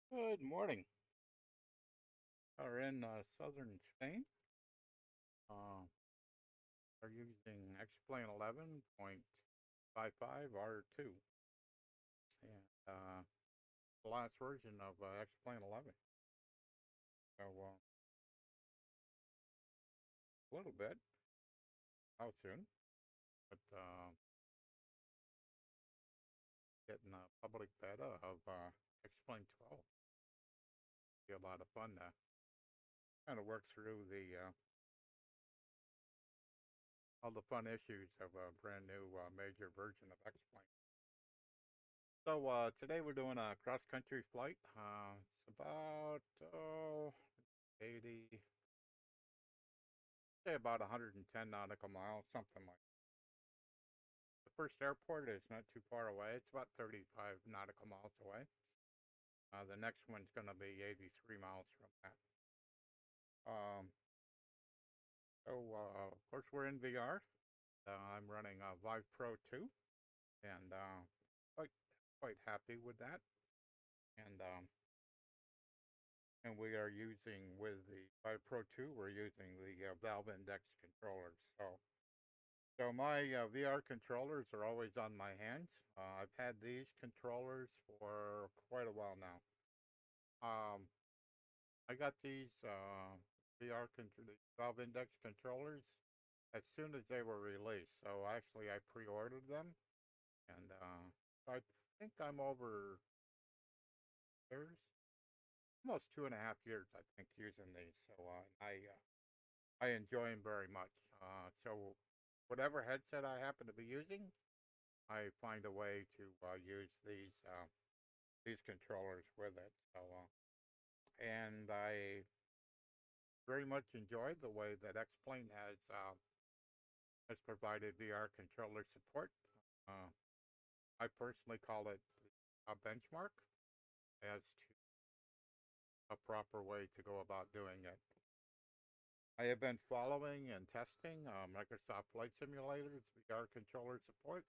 Good morning. Are in southern Spain. Uh, are using Explain 11.55 R2, and the last version of Explain 11. So a little bit out soon, but getting a public beta of Explain 12. Be a lot of fun to kind of work through the all the fun issues of a brand new major version of Explain. So today we're doing a cross-country flight. It's about 80, say about 110 nautical miles, something like that. The first airport is not too far away. It's about 35 nautical miles away. The next one's going to be 83 miles from that. Um, of course, we're in VR. I'm running a Vive Pro 2, and quite quite happy with that. And we are using with the Vive Pro 2, we're using the Valve Index controllers. So my VR controllers are always on my hands. I've had these controllers for quite a while now. I got these Valve Index controllers as soon as they were released. So actually, I pre-ordered them, and I think I'm over years, almost 2.5 years, I think, using these. So I enjoy them very much. So whatever headset I happen to be using, I find a way to use these controllers with it. So and I very much enjoyed the way that Xplane has provided VR controller support. Uh, I personally call it a benchmark as to a proper way to go about doing it. I have been following and testing Microsoft Flight Simulator's VR controller support,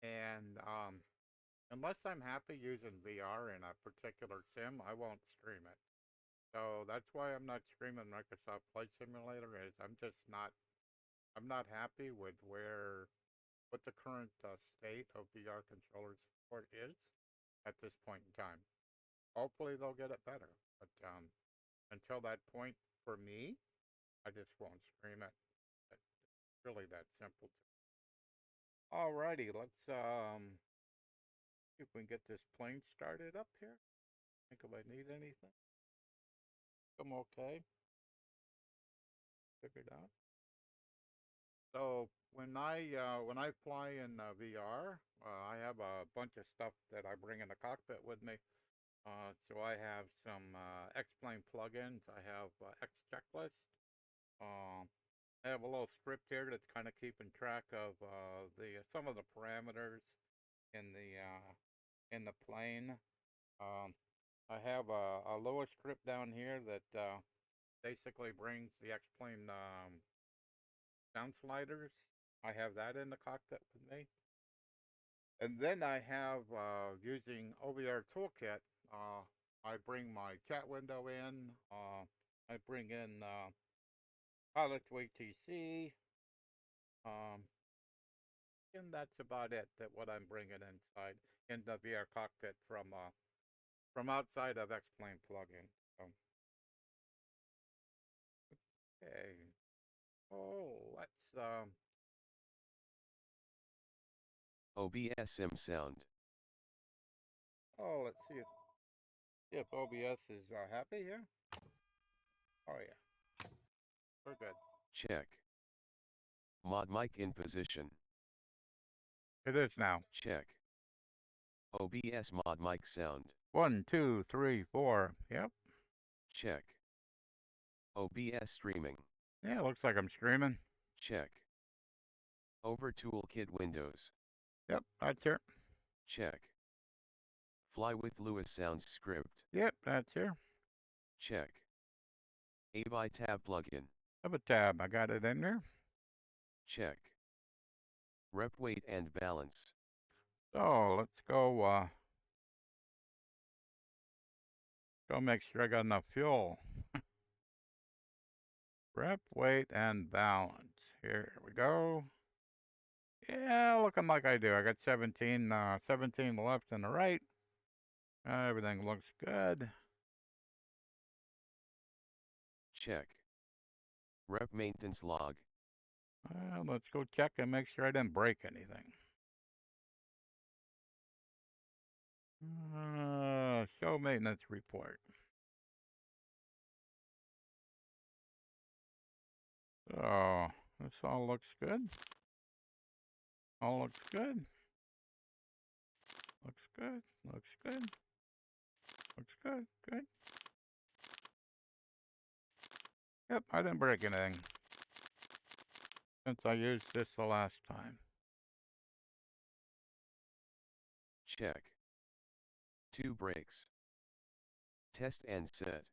and unless I'm happy using VR in a particular sim, I won't stream it. So that's why I'm not streaming Microsoft Flight Simulator. Is I'm not happy with what the current state of VR controller support is at this point in time. Hopefully they'll get it better, but until that point, for me, I just won't stream it. It's really that simple. Alrighty, let's see if we can get this plane started up here. Think if I need anything. I'm okay. Figured out. So when I fly in VR, I have a bunch of stuff that I bring in the cockpit with me. So I have some X-Plane plugins. I have X checklist. I have a little script here that's kind of keeping track of the some of the parameters in the plane. Um, I have a Lua script down here that basically brings the X-Plane sound sliders. I have that in the cockpit with me. And then I have, using OVR Toolkit, I bring my chat window in. I bring in Pilot to ATC. Um, and that's about it, that what I'm bringing inside in the VR cockpit from outside of X-Plane plugin. So, okay. Oh, OBS sim sound. let's see if OBS is happy here. Oh yeah, we're good. Check. Mod mic in position. It is now. Check. OBS mod mic sound. 1, 2, 3, 4. Yep. Check. OBS streaming. Yeah, looks like I'm streaming. Check. Over toolkit windows. Yep, that's here. Check. Fly with Lewis sounds script. Yep, that's here. Check. AVI tab plugin. Have a tab. I got it in there. Check. Rep weight and balance. So let's go. Go make sure I got enough fuel. Prep, weight, and balance. Here we go. Yeah, looking like I do. I got 17 left and the right. Everything looks good. Check. Rep maintenance log. Let's go check and make sure I didn't break anything. Show maintenance report. So, this all looks good. All looks good. Looks good. Looks good. Looks good. Good. Yep, I didn't break anything since I used this the last time. Check. 2 brakes. Test and set.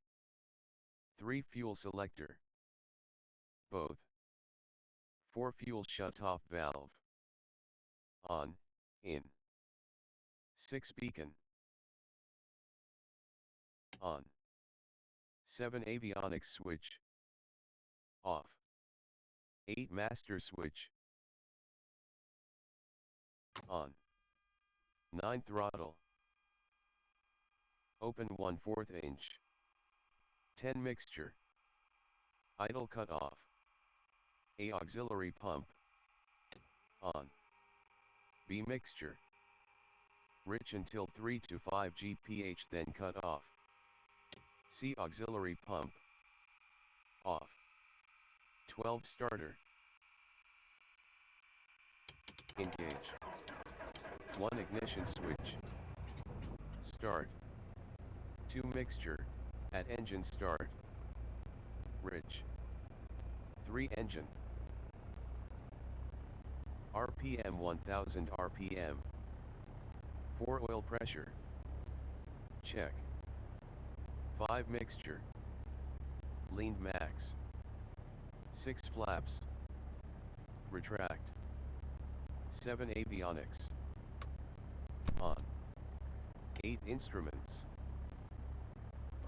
3 fuel selector. Both. 4 fuel shutoff valve. On, in. 6 beacon. On. 7 avionics switch. Off. 8 master switch. On. 9 throttle. Open 1/4 inch. 10 mixture. Idle cut off. A auxiliary pump. On. B mixture. Rich until 3 to 5 GPH then cut off. C auxiliary pump. Off. 12 starter. Engage. 1 ignition switch. Start. 2 mixture, at engine start. Rich. 3 engine. RPM 1000 RPM. 4 oil pressure. Check. 5 mixture. Leaned max. 6 flaps. Retract. 7 avionics. On. 8 instruments.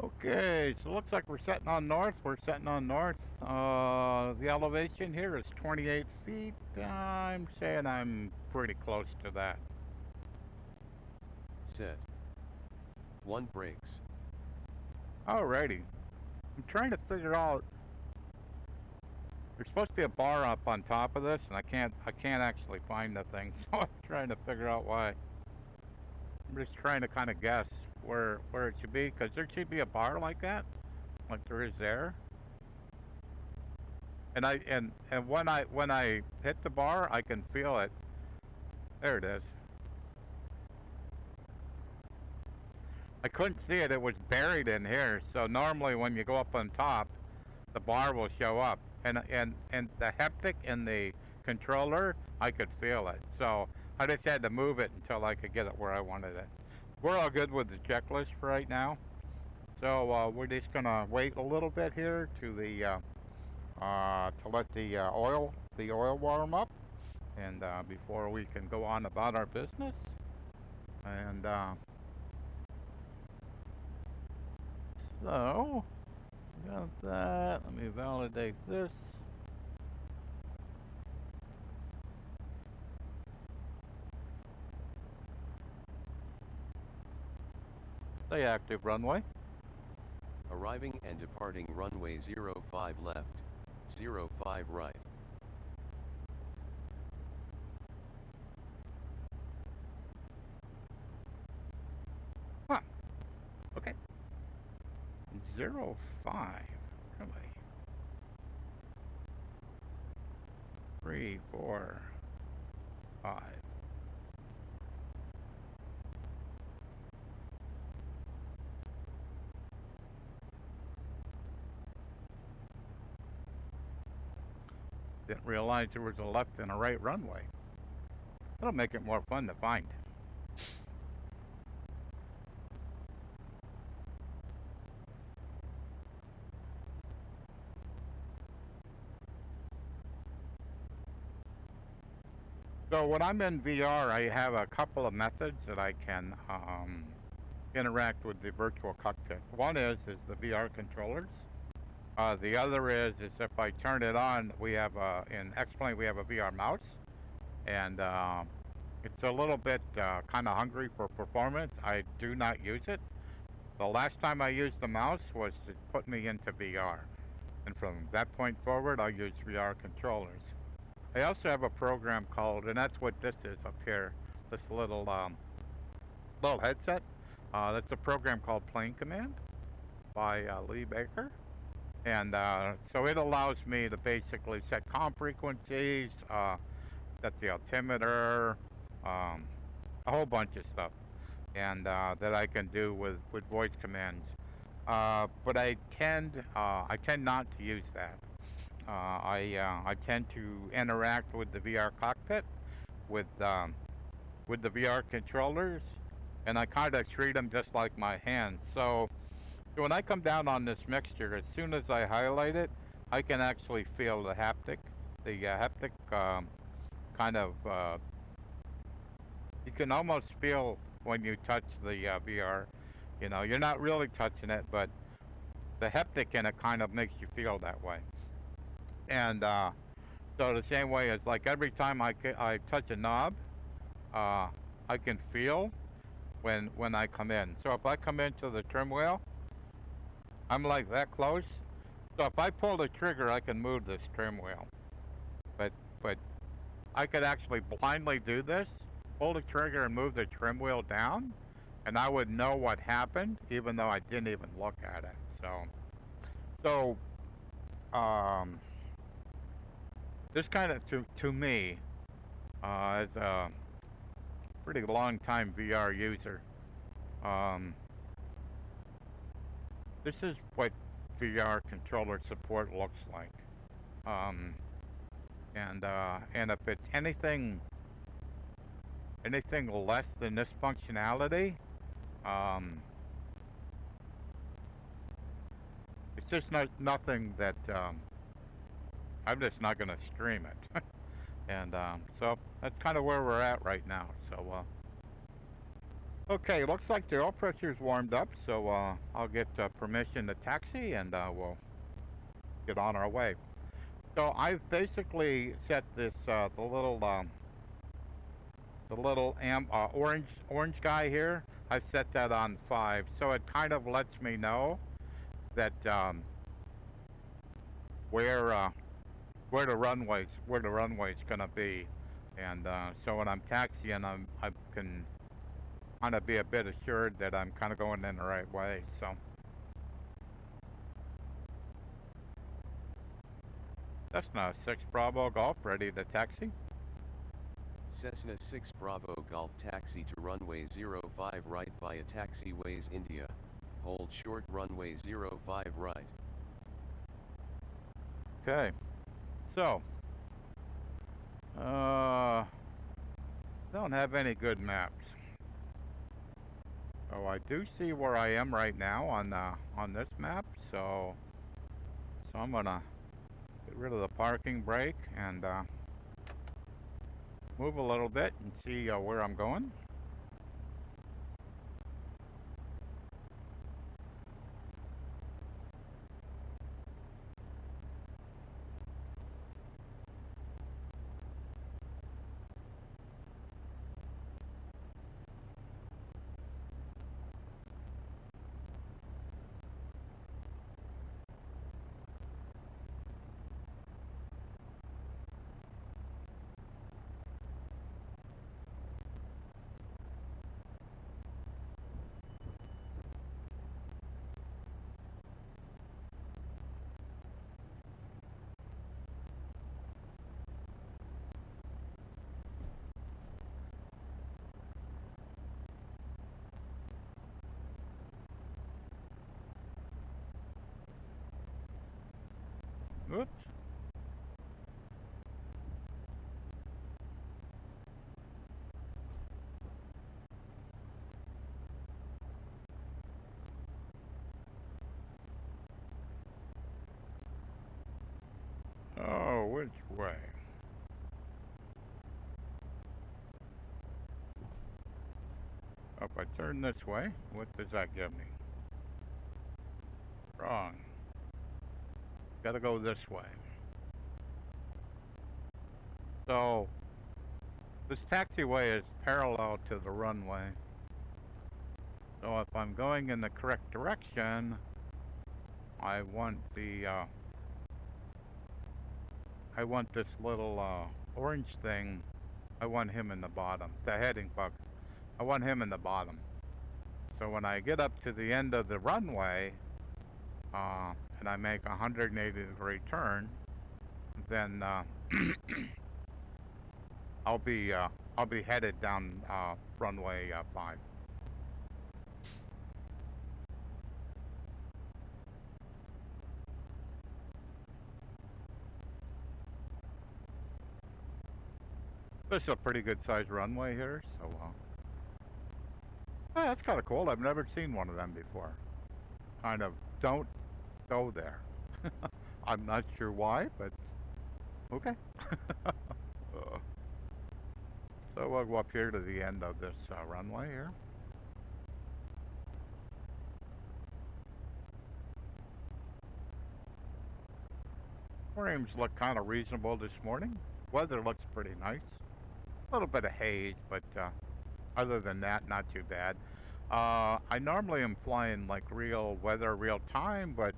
Okay, so it looks like we're setting on north. We're setting on north. The elevation here is 28 feet. I'm saying I'm pretty close to that. Set. 1 brakes. Alrighty. I'm trying to figure out. There's supposed to be a bar up on top of this, and I can't actually find the thing. So I'm trying to figure out why. I'm just trying to kind of guess where it should be, because there should be a bar like that, like there is there. And when I hit the bar, I can feel it. There it is. I couldn't see it. It was buried in here. So normally when you go up on top, the bar will show up. And the haptic in the controller, I could feel it. So I just had to move it until I could get it where I wanted it. We're all good with the checklist for right now. So we're just gonna wait a little bit here to the to let the oil warm up, and before we can go on about our business. And so got that. Let me validate this. Stay active, runway. Arriving and departing runway 05 left, 05 right. Huh. Okay. 05. Really? 3, 4, 5. Didn't realize there was a left and a right runway. That'll make it more fun to find. So when I'm in VR, I have a couple of methods that I can interact with the virtual cockpit. One is the VR controllers. The other is if I turn it on, we have in X-Plane we have a VR mouse, and it's a little bit kind of hungry for performance. I do not use it. The last time I used the mouse was to put me into VR, and from that point forward, I use VR controllers. I also have a program called, and that's what this is up here, this little headset. That's a program called Plane Command by Lee Baker. And so it allows me to basically set comm frequencies, set the altimeter, um, a whole bunch of stuff, and that I can do with voice commands. But I tend not to use that. I tend to interact with the VR cockpit with with the VR controllers, and I kind of treat them just like my hands. So when I come down on this mixture, as soon as I highlight it, I can actually feel the haptic. The haptic kind of, you can almost feel when you touch the VR. You know, you're not really touching it, but the haptic in it kind of makes you feel that way. And so the same way as like every time I touch a knob, uh, I can feel when I come in. So if I come into the trim wheel, I'm like that close. So if I pull the trigger, I can move this trim wheel. But I could actually blindly do this, pull the trigger and move the trim wheel down, and I would know what happened, even though I didn't even look at it. So this kind of to me, as a pretty long time VR user, um, this is what VR controller support looks like. Um, and if it's anything less than this functionality, um, it's just nothing that I'm just not going to stream it. And so that's kind of where we're at right now. So okay, looks like the oil pressure's warmed up, so I'll get permission to taxi, and we'll get on our way. So I've basically set this the little orange guy here. I've set that on 5, so it kind of lets me know that where where the runway's gonna be, and so when I'm taxiing, I can kind of be a bit assured that I'm kind of going in the right way. So Cessna 6 Bravo Golf ready to taxi. Cessna 6 Bravo Golf taxi to runway 05 right via taxiways India. Hold short runway 05 right. Okay, so don't have any good maps. Oh, I do see where I am right now on this map, so I'm gonna get rid of the parking brake and move a little bit and see where I'm going. Oops. Oh, which way? Oh, if I turn this way, what does that give me? Wrong. Gotta go this way. So, this taxiway is parallel to the runway. So if I'm going in the correct direction, I want I want this little orange thing. I want him in the bottom. The heading bug. I want him in the bottom. So when I get up to the end of the runway, and I make a 180-degree turn, then I'll be headed down runway 5. This is a pretty good sized runway here, so yeah, that's kind of cool. I've never seen one of them before. Kind of don't go there. I'm not sure why, but okay. So we'll go up here to the end of this runway here. Frames look kind of reasonable this morning. Weather looks pretty nice. A little bit of haze, but other than that, not too bad. I normally am flying like real weather, real time, but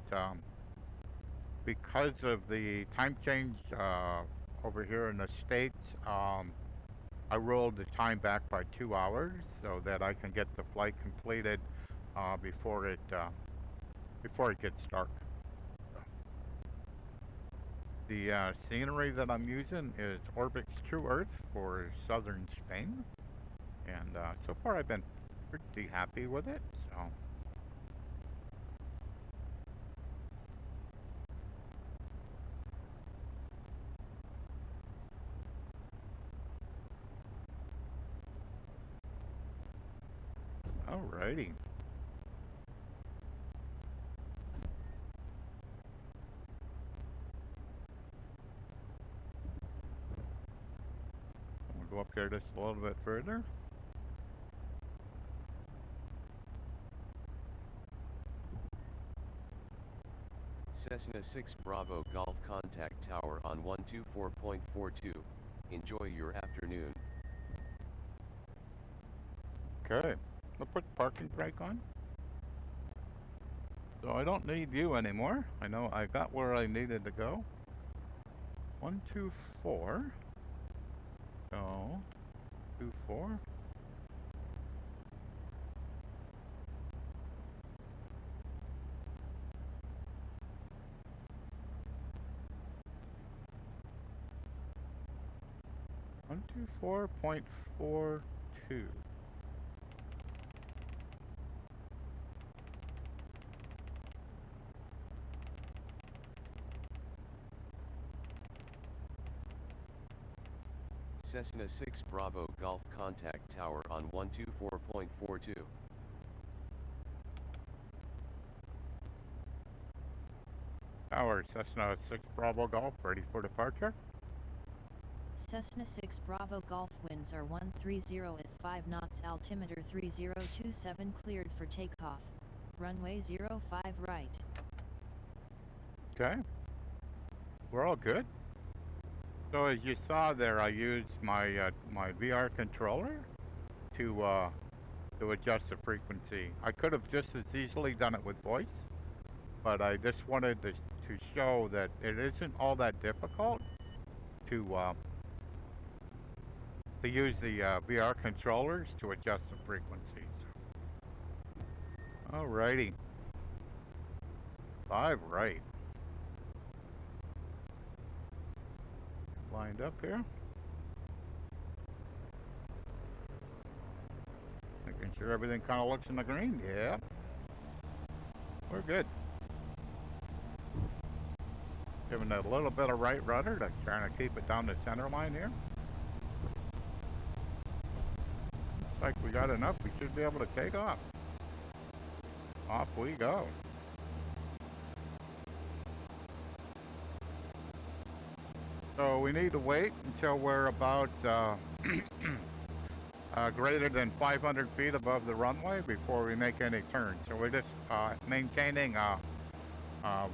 because of the time change over here in the States, I rolled the time back by 2 hours so that I can get the flight completed before it gets dark. The scenery that I'm using is Orbx True Earth for southern Spain, and so far I've been pretty happy with it. So. Alrighty. We'll go up here just a little bit further. Cessna 6 Bravo Golf contact tower on 124.42. Enjoy your afternoon. Okay. I'll put the parking brake on. So I don't need you anymore. I know I got where I needed to go. 124. So, 24. One two 4.42. Cessna 6 Bravo Golf contact tower on 124.42. Tower, Cessna 6 Bravo Golf, ready for departure. Cessna 6 Bravo Golf winds are 130 at 5 knots, altimeter 3027, cleared for takeoff. Runway 05 right. Okay. We're all good. So as you saw there, I used my my VR controller to adjust the frequency. I could have just as easily done it with voice, but I just wanted to show that it isn't all that difficult to use the VR controllers to adjust the frequencies. Alrighty. 5 right. Lined up here. Making sure everything kind of looks in the green. Yeah. We're good. Giving it a little bit of right rudder to trying to keep it down the center line here. Looks like we got enough. We should be able to take off. Off we go. So we need to wait until we're about greater than 500 feet above the runway before we make any turns. So we're just maintaining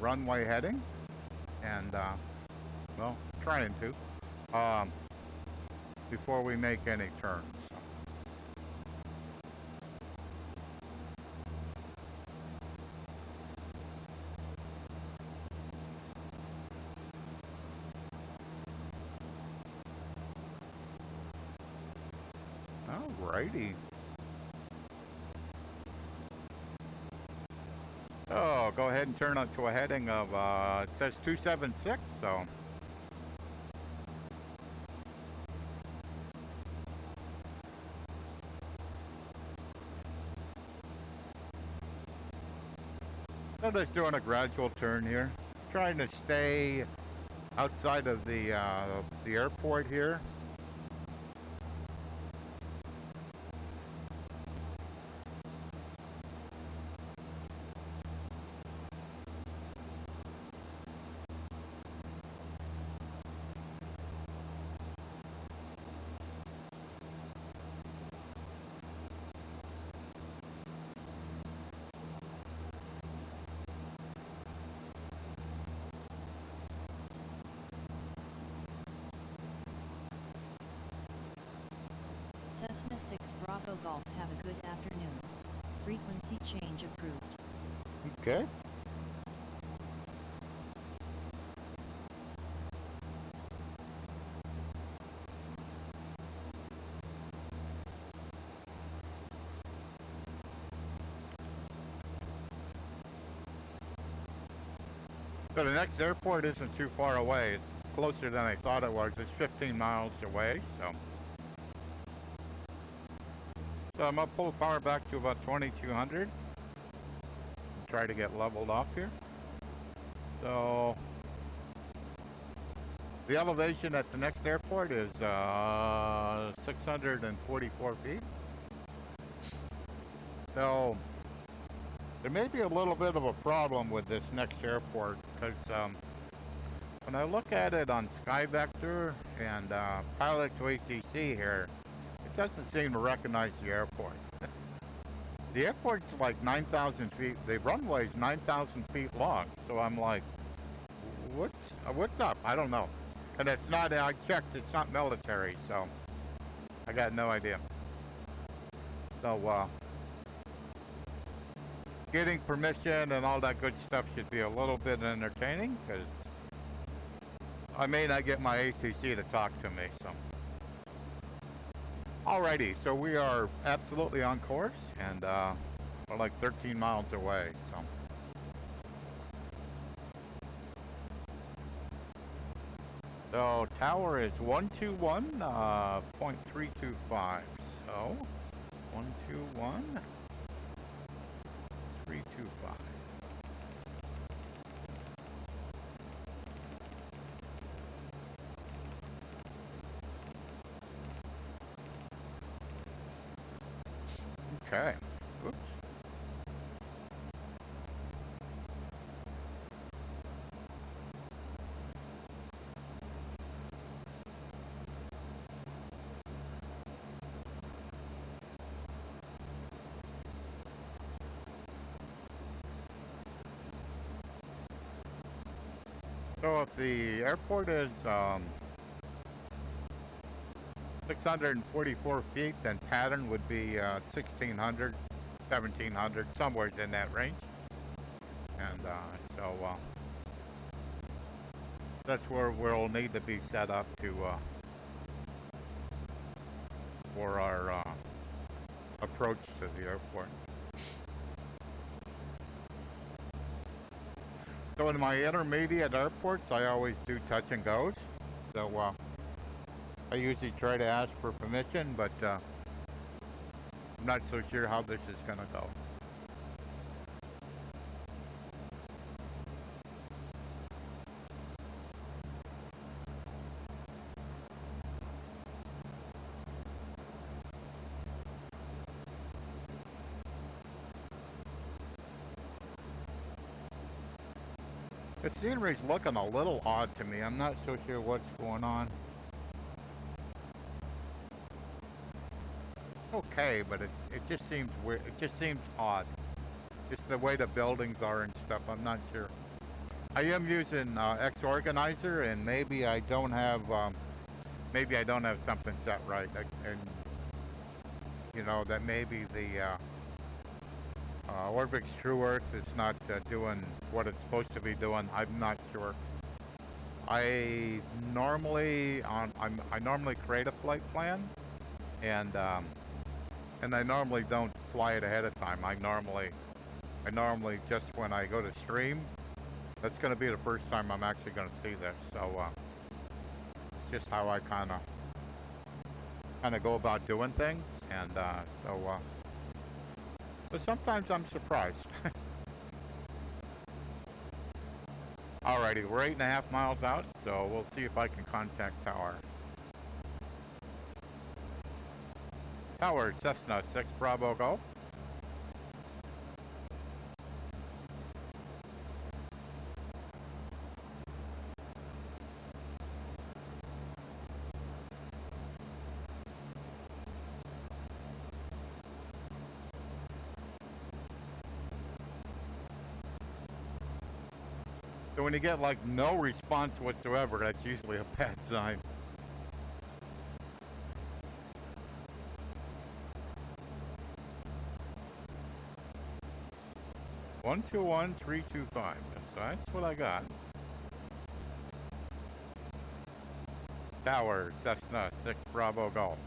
runway heading and, well, trying to, before we make any turns. Alrighty. Oh, go ahead and turn up to a heading of, it says 276, so. So just doing a gradual turn here. Trying to stay outside of the airport here. Cessna 6 Bravo Golf, have a good afternoon. Frequency change approved. Okay. So the next airport isn't too far away. It's closer than I thought it was. It's 15 miles away, so. So I'm gonna pull the power back to about 2200. Try to get leveled off here. So the elevation at the next airport is 644 feet. So there may be a little bit of a problem with this next airport because when I look at it on SkyVector and pilot to ATC here, it doesn't seem to recognize the airport. The airport's like 9,000 feet. The runway's 9,000 feet long. So I'm like, what's up? I don't know. And it's not, I checked, it's not military, so I got no idea. So, getting permission and all that good stuff should be a little bit entertaining, because I may not get my ATC to talk to me, so. Alrighty, so we are absolutely on course, and we're like 13 miles away, so. So tower is 121.325. So 121.325. Okay. Oops. So if the airport is 644 feet, then pattern would be 1600, 1700, somewhere in that range. And so that's where we'll need to be set up to for our approach to the airport. So in my intermediate airports, I always do touch and goes. So I usually try to ask for permission, but I'm not so sure how this is going to go. The scenery's looking a little odd to me. I'm not so sure what's going on. okay, but it just seems weird. It just seems odd. Just the way the buildings are and stuff. I'm not sure. I am using X Organizer, and maybe I don't have something set right, and you know that maybe the Orbx True Earth is not doing what it's supposed to be doing. I'm not sure. I normally create a flight plan, and I normally don't fly it ahead of time. I normally just when I go to stream, that's going to be the first time I'm actually going to see this. So it's just how I kind of go about doing things, and but sometimes I'm surprised. Alrighty, we're 8.5 miles out, so we'll see if I can contact Tower. Tower, Cessna 6 Bravo Golf. So when you get like no response whatsoever, that's usually a bad sign. One two one 325. That's what I got. Tower, Cessna 6 Bravo Golf.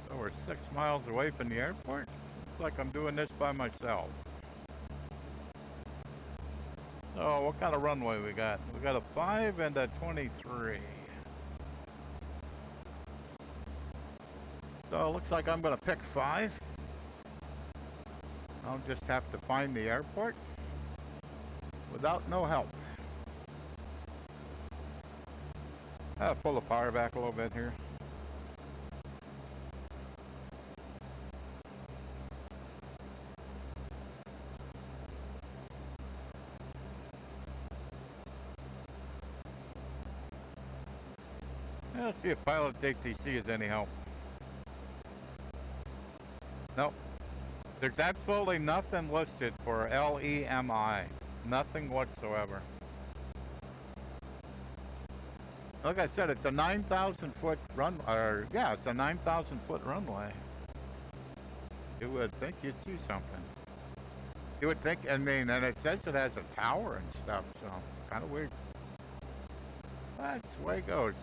So we're 6 miles away from the airport. Looks like I'm doing this by myself. So what kind of runway we got? We got a 5 and a 23. So it looks like I'm gonna pick 5. I'll just have to find the airport without no help. I'll pull the power back a little bit here. Let's see if Pilot's ATC is any help. Nope. There's absolutely nothing listed for LEMI. Nothing whatsoever. Like I said, it's a 9,000 foot run, or yeah, it's a 9,000 foot runway. You would think you'd see something. You would think, I mean, and it says it has a tower and stuff, so kind of weird. That's the way it goes.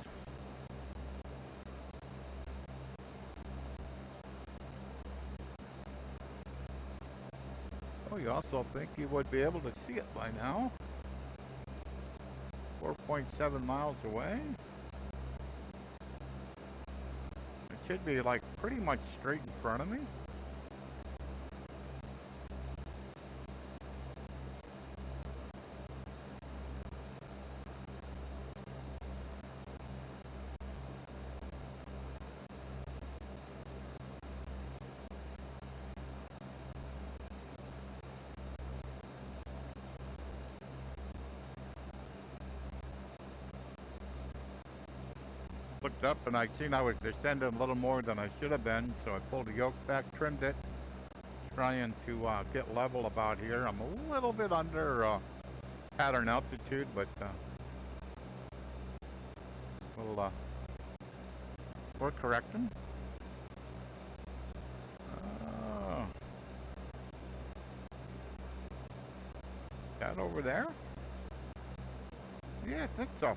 Oh, you also think you would be able to see it by now. 4.7 miles away. It should be like pretty much straight in front of me. Looked up and I seen I was descending a little more than I should have been, so I pulled the yoke back, trimmed it, trying to get level about here. I'm a little bit under pattern altitude, but we're correcting. That over there? Yeah, I think so.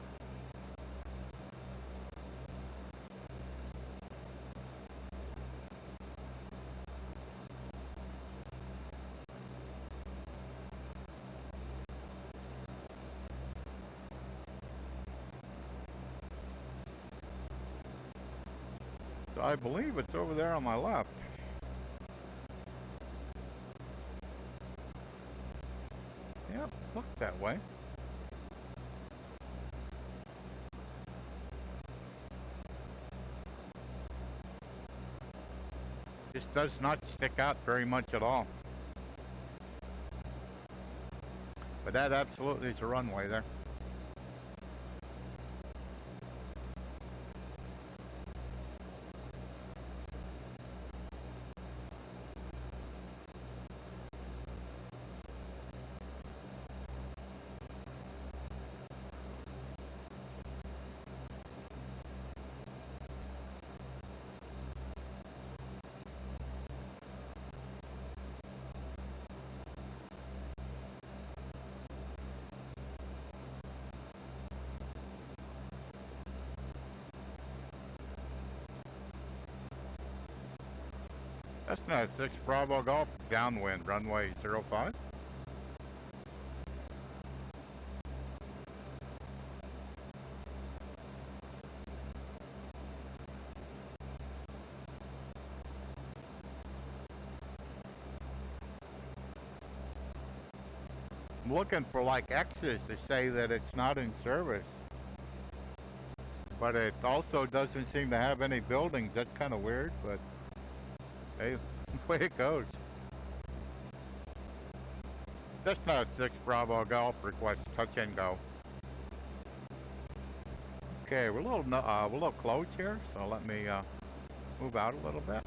So I believe it's over there on my left. Yep, looks that way. This does not stick out very much at all. But that absolutely is a runway there. Cessna 6 Bravo Golf, downwind, runway 05. I'm looking for like X's to say that it's not in service. But it also doesn't seem to have any buildings. That's kind of weird, but hey, the way it goes. Cessna 6 Bravo Golf, request touch and go. Okay, we're a little close here, so let me move out a little bit.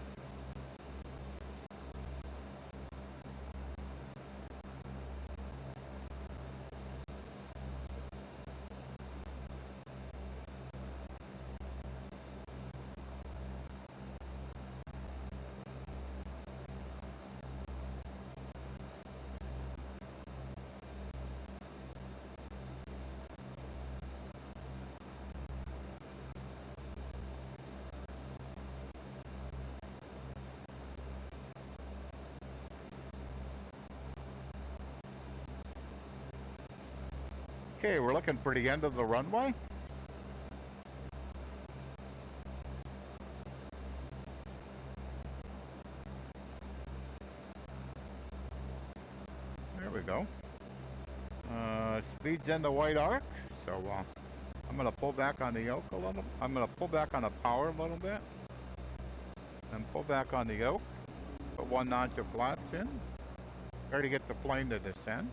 Okay, we're looking for the end of the runway. There we go. Speed's in the white arc, so I'm gonna pull back on the yoke a little. I'm gonna pull back on the power a little bit, and pull back on the yoke. Put 1 notch of flaps in. Try to get the plane to descend.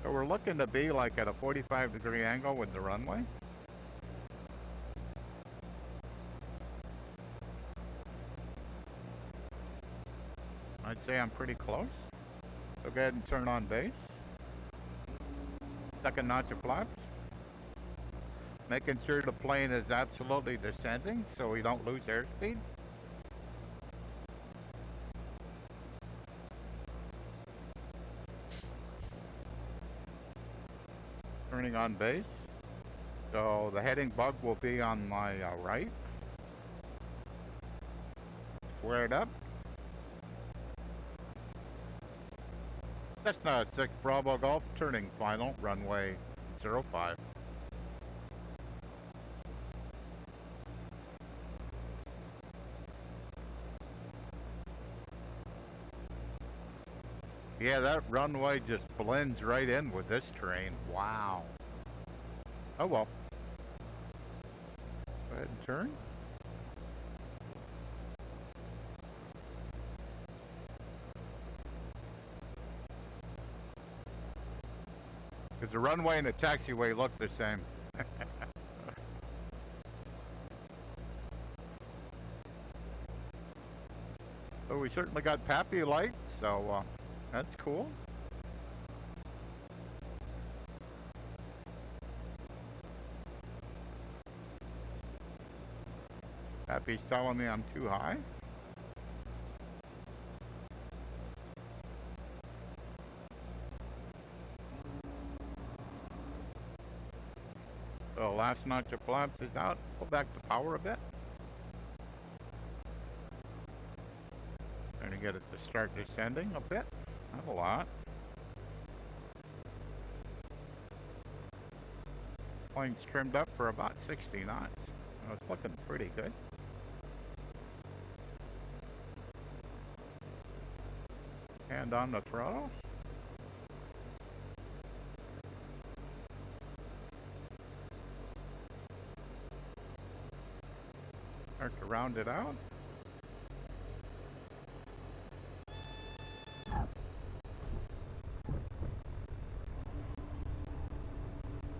So we're looking to be like at a 45-degree angle with the runway. I'd say I'm pretty close. So go ahead and turn on base. Second notch of flaps. Making sure the plane is absolutely descending so we don't lose airspeed. Turning on base. So the heading bug will be on my right. Square it up. Cessna 6 Bravo Golf, turning final, runway 05. Yeah, that runway just blends right in with this terrain. Wow. Oh well. Go ahead and turn. Because the runway and the taxiway look the same. So we certainly got Pappy lights, so that's cool. Pappy's telling me I'm too high. So last notch of flaps is out. Pull back the power a bit. Trying to get it to start descending a bit. Not a lot. Plane's trimmed up for about 60 knots. So it's looking pretty good. Hand on the throttle. Start to round it out.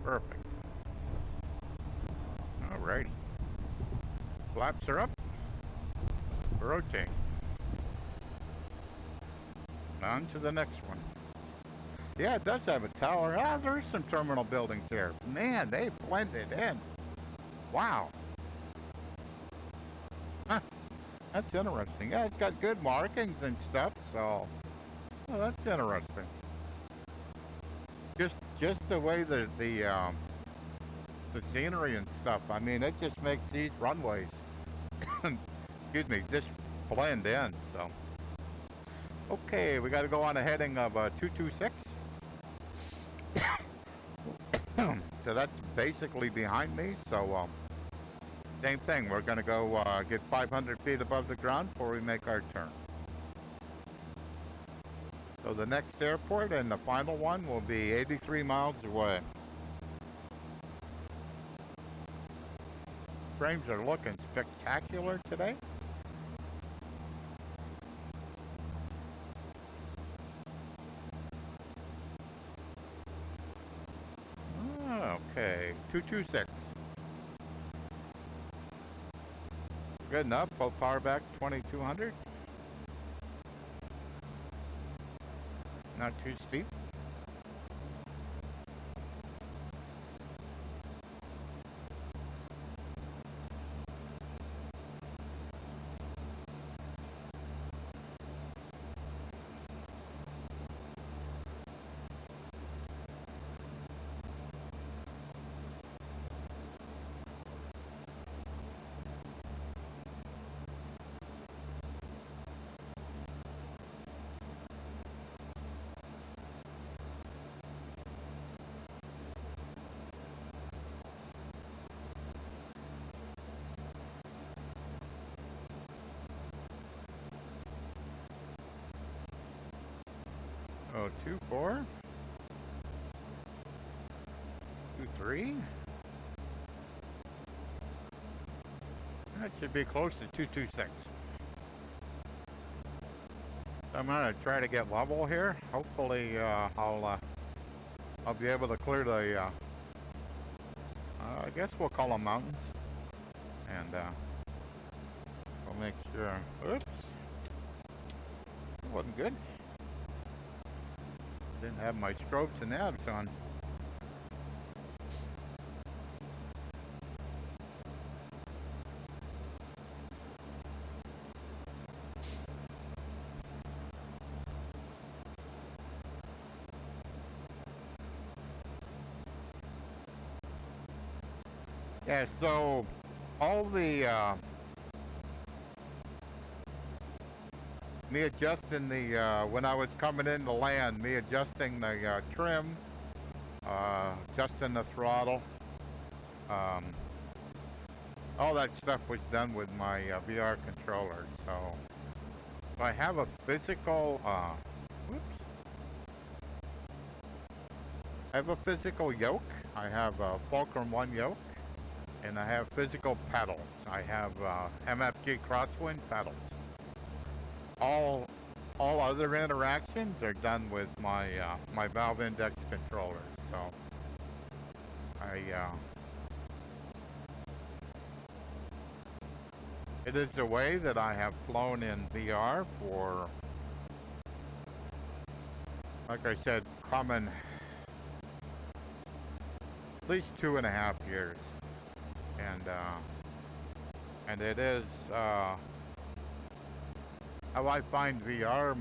Perfect. Alrighty. Flaps are up. Rotate. On to the next one. Yeah, it does have a tower. Ah, there's some terminal buildings here. Man, they blended in. Wow. Huh. That's interesting. Yeah, it's got good markings and stuff, so well, that's interesting. Just the way the scenery and stuff. I mean, it just makes these runways, excuse me, just blend in. So, okay, we got to go on a heading of 226. So that's basically behind me. So, same thing. We're going to go get 500 feet above the ground before we make our turn. So the next airport and the final one will be 83 miles away. Frames are looking spectacular today. Okay, 226. Good enough. Both power back 2200. Not too steep. Oh, 24. 23. That should be close to 226. I'm gonna try to get level here. Hopefully, I'll be able to clear the. I guess we'll call them mountains, and we'll make sure. Oops, that wasn't good. Didn't have my strobes and abs on. Yeah, so all the me adjusting the when I was coming in to land, me adjusting the trim, adjusting the throttle, all that stuff was done with my VR controller. So I have a physical whoops, I have a physical yoke. I have a Fulcrum 1 yoke. And I have physical pedals. I have MFG crosswind pedals. All other interactions are done with my my valve index controller. So it is a way that I have flown in VR for, like I said, common at least 2.5 years. And it is how I find VR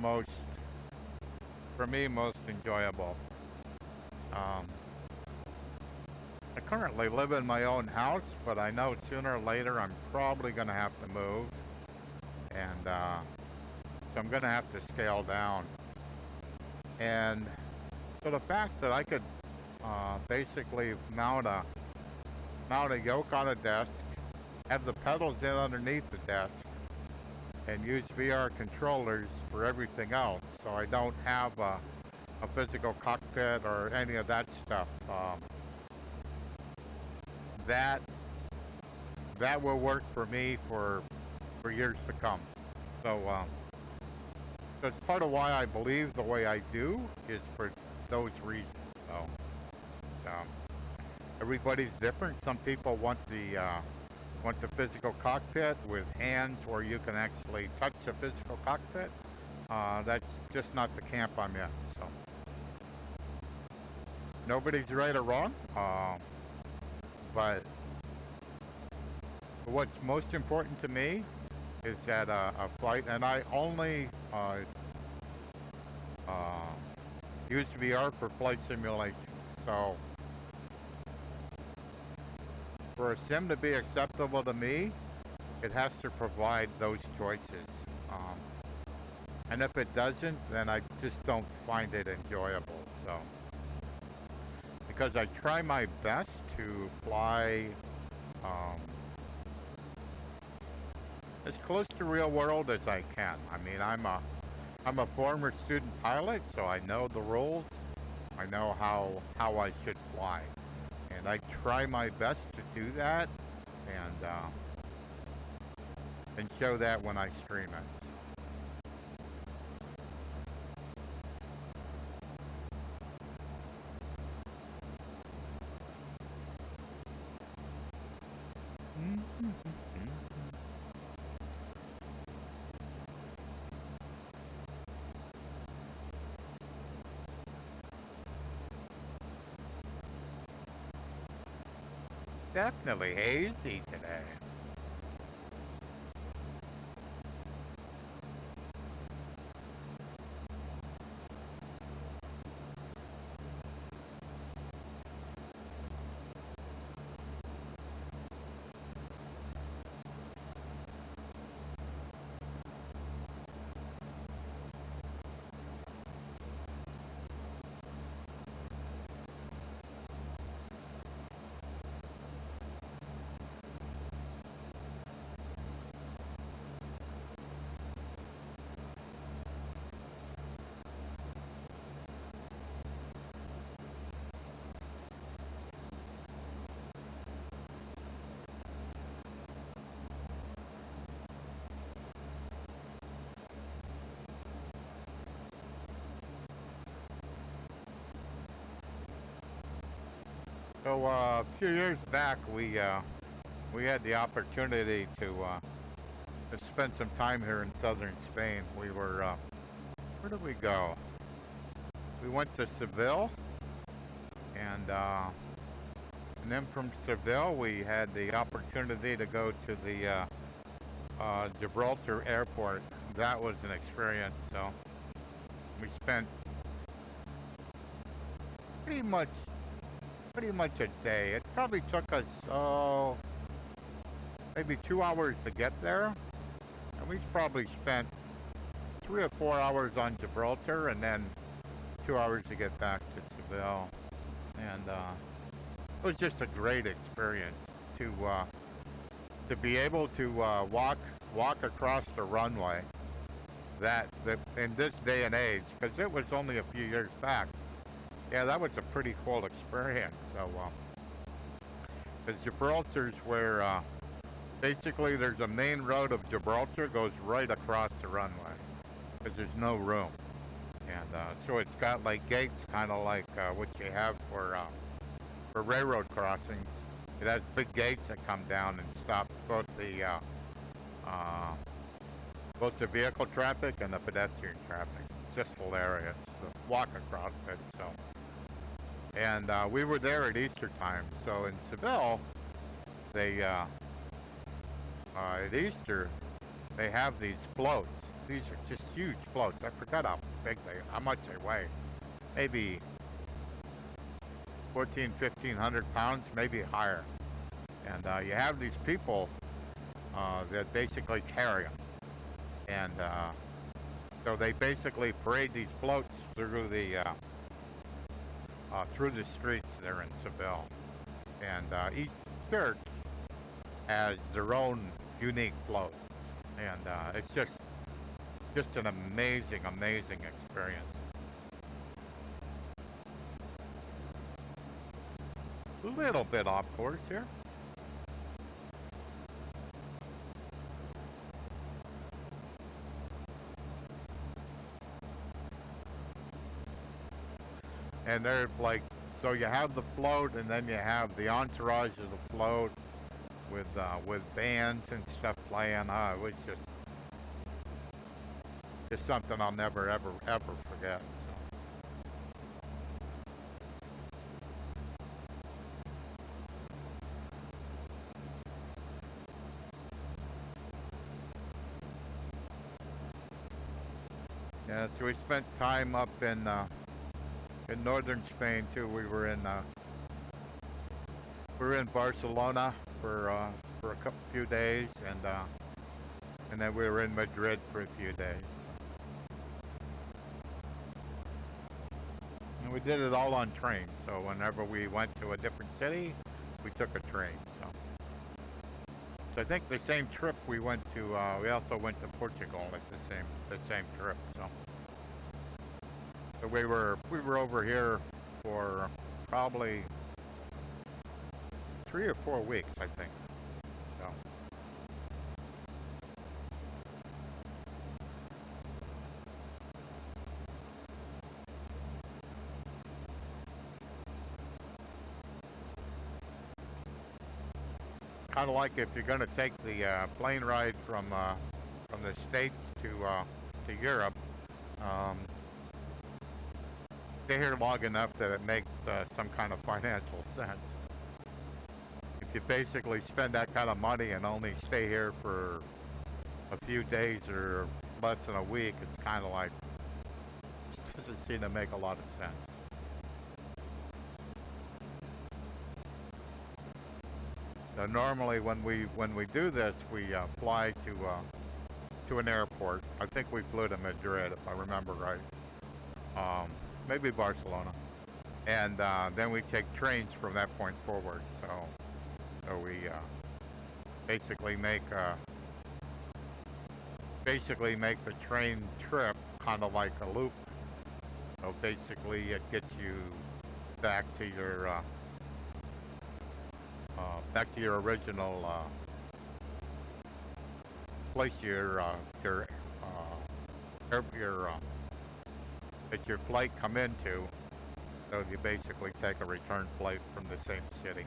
for me, most enjoyable. I currently live in my own house, but I know sooner or later I'm probably going to have to move, and so I'm going to have to scale down. And so the fact that I could basically mount a yoke on a desk, have the pedals in underneath the desk, and use VR controllers for everything else. So I don't have a physical cockpit or any of that stuff. That that will work for me for years to come. So that's part of why I believe the way I do is for those reasons. So um, everybody's different. Some people want the physical cockpit with hands where you can actually touch the physical cockpit. That's just not the camp I'm in. So nobody's right or wrong, but what's most important to me is that a flight, and I only use VR for flight simulation. So for a sim to be acceptable to me, it has to provide those choices. And if it doesn't, then I just don't find it enjoyable. So, because I try my best to fly as close to real world as I can. I mean, I'm a former student pilot, so I know the rules. I know how I should fly, and I try my best to do that, and show that when I stream it. Definitely hazy today. So a few years back, we had the opportunity to spend some time here in southern Spain. We were where did we go? We went to Seville, and then from Seville we had the opportunity to go to the Gibraltar airport. That was an experience. So we spent pretty much a day. It probably took us maybe 2 hours to get there, and we probably spent 3 or 4 hours on Gibraltar, and then 2 hours to get back to Seville. And it was just a great experience to be able to walk across the runway. That in this day and age, because it was only a few years back. Yeah, that was a pretty cool experience. So, because Gibraltar's where basically there's a main road of Gibraltar goes right across the runway, because there's no room, and so it's got like gates, kind of like what you have for railroad crossings. It has big gates that come down and stop both the vehicle traffic and the pedestrian traffic. Just hilarious to walk across it. So. And we were there at Easter time. So in Seville, they at Easter they have these floats. These are just huge floats. I forgot how much they weigh. Maybe 1,500 pounds, maybe higher. And you have these people that basically carry them, and so they basically parade these floats through the streets there in Seville, and each church has their own unique float, and it's just an amazing experience. A little bit off course here. and they're like, so you have the float, and then you have the entourage of the float with bands and stuff playing. It was just something I'll never ever forget. So. Yeah, so we spent time up in northern Spain too. We were in Barcelona for a few days, and then we were in Madrid for a few days. And we did it all on train. So whenever we went to a different city, we took a train. So I think the same trip we went to. We also went to Portugal at the same trip. So we were over here for probably 3 or 4 weeks, I think. So. Kind of like if you're going to take the plane ride from the States to Europe, stay here long enough that it makes some kind of financial sense. If you basically spend that kind of money and only stay here for a few days or less than a week, it's kind of like, it doesn't seem to make a lot of sense. So normally when we do this, we fly to an airport. I think we flew to Madrid, if I remember right. Maybe Barcelona, and then we take trains from that point forward. So we basically make the train trip kind of like a loop. So basically, it gets you back to your original place that your flight come into. So you basically take a return flight from the same city.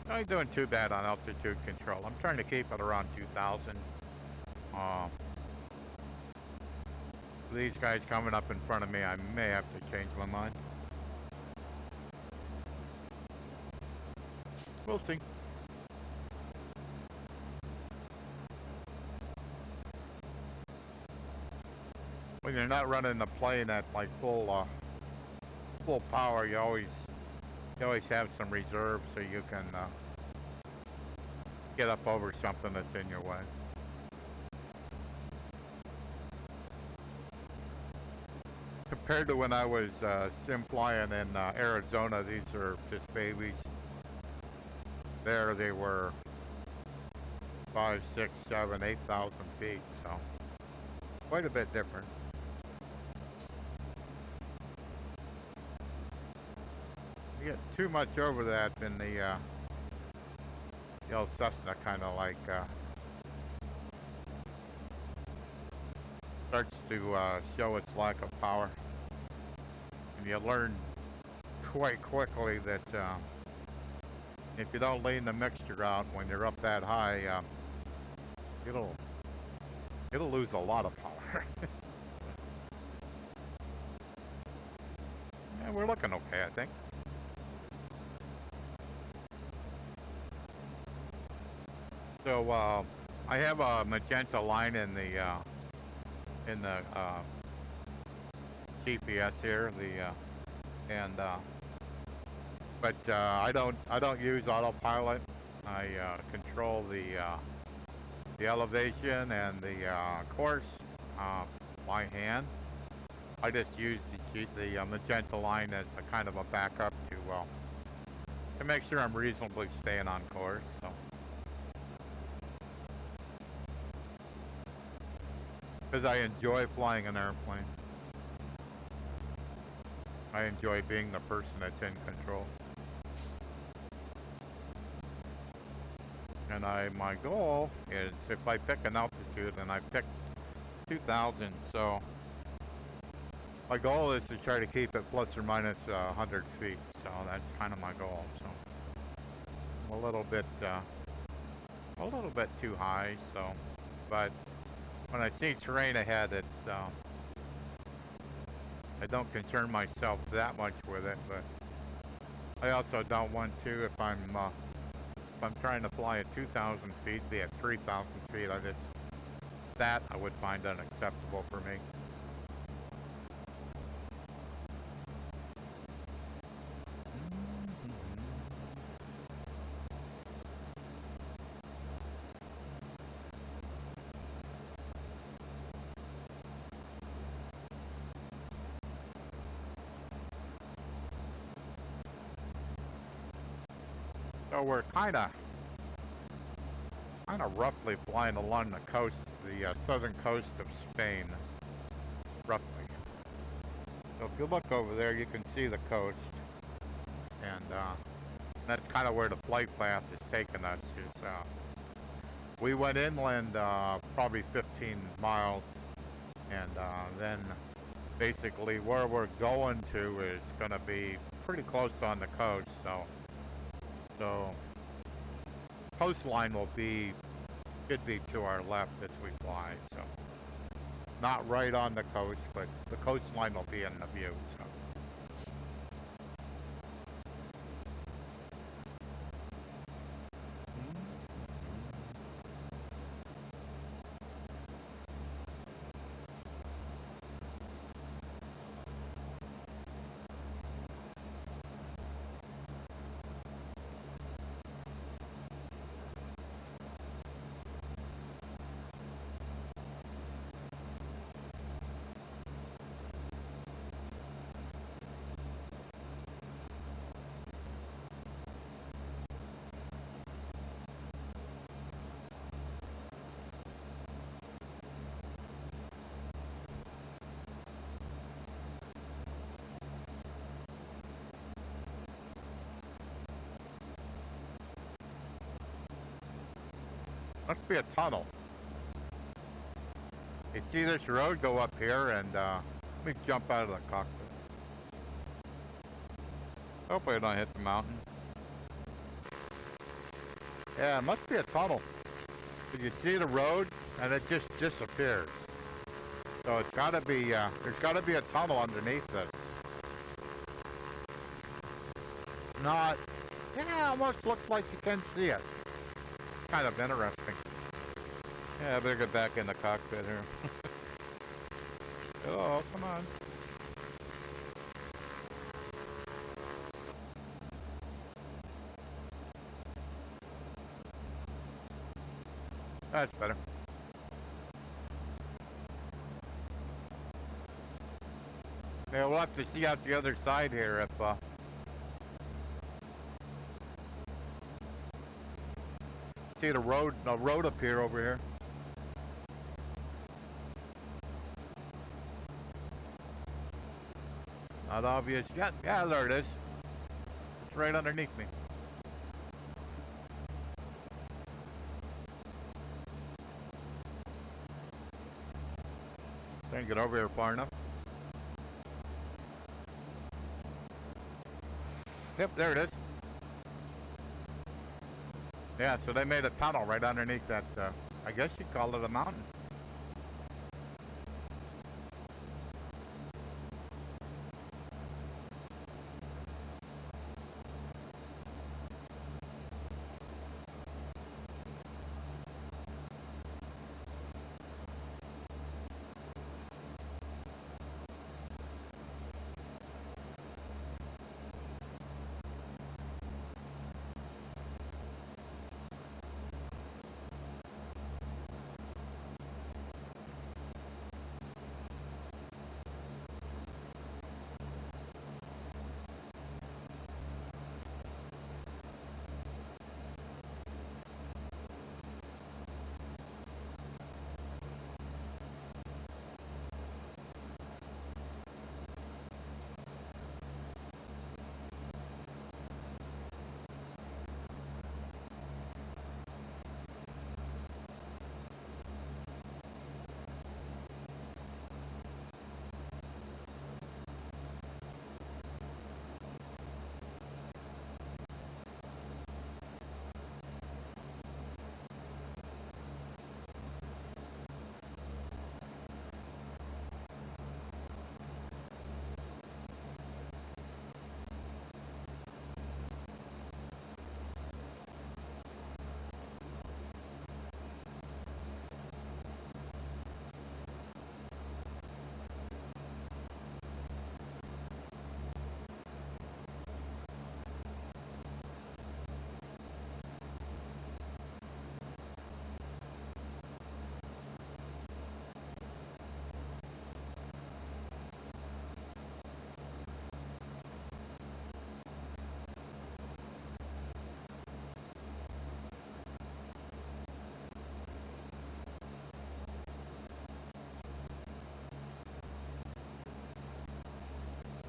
I ain't doing too bad on altitude control. I'm trying to keep it around 2,000. These guys coming up in front of me, I may have to change my mind. We'll see. When you're not running the plane at like full power, you always have some reserve so you can get up over something that's in your way. Compared to when I was sim flying in Arizona, these are just babies. There they were 5, 6, 7, 8,000 feet, so quite a bit different. You get too much over that, then the old Cessna kind of like starts to show its lack of power. And you learn quite quickly that if you don't lean the mixture out when you're up that high, it'll lose a lot of power. Yeah, we're looking okay, I think. So I have a magenta line in the GPS here, but I don't use autopilot. I control the elevation and the course by hand. I just use the magenta line as a kind of a backup to make sure I'm reasonably staying on course. So. Because I enjoy flying an airplane. I enjoy being the person that's in control. And my goal is, if I pick an altitude, and I picked 2,000, so my goal is to try to keep it plus or minus 100 feet. So that's kind of my goal. So I'm a little bit too high. So, but when I see terrain ahead, it's I don't concern myself that much with it. But I also don't want to, if I'm trying to fly at 2,000 feet, be at 3,000 feet. That I would find unacceptable for me. So we're kind of roughly flying along the coast, the southern coast of Spain, roughly. So if you look over there, you can see the coast, and that's kind of where the flight path is taking us. We went inland probably 15 miles, and then basically where we're going to is going to be pretty close on the coast. So coastline should be to our left as we fly. So not right on the coast, but the coastline will be in the view. So. Must be a tunnel. You see this road go up here, and let me jump out of the cockpit. Hopefully I don't hit the mountain. Yeah, it must be a tunnel. You see the road, and it just disappears. So it's got to be, there's got to be a tunnel underneath it. Not, yeah, almost looks like you can see it. Kind of interesting. Yeah, I better get back in the cockpit here. Oh, come on. That's better. Yeah, we'll have to see out the other side here if see the road up here over here. Not obvious yet. Yeah, there it is. It's right underneath me. Can't get over here far enough. Yep, there it is. Yeah, so they made a tunnel right underneath that, I guess you'd call it a mountain.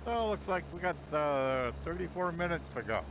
So looks like we got 34 minutes to go.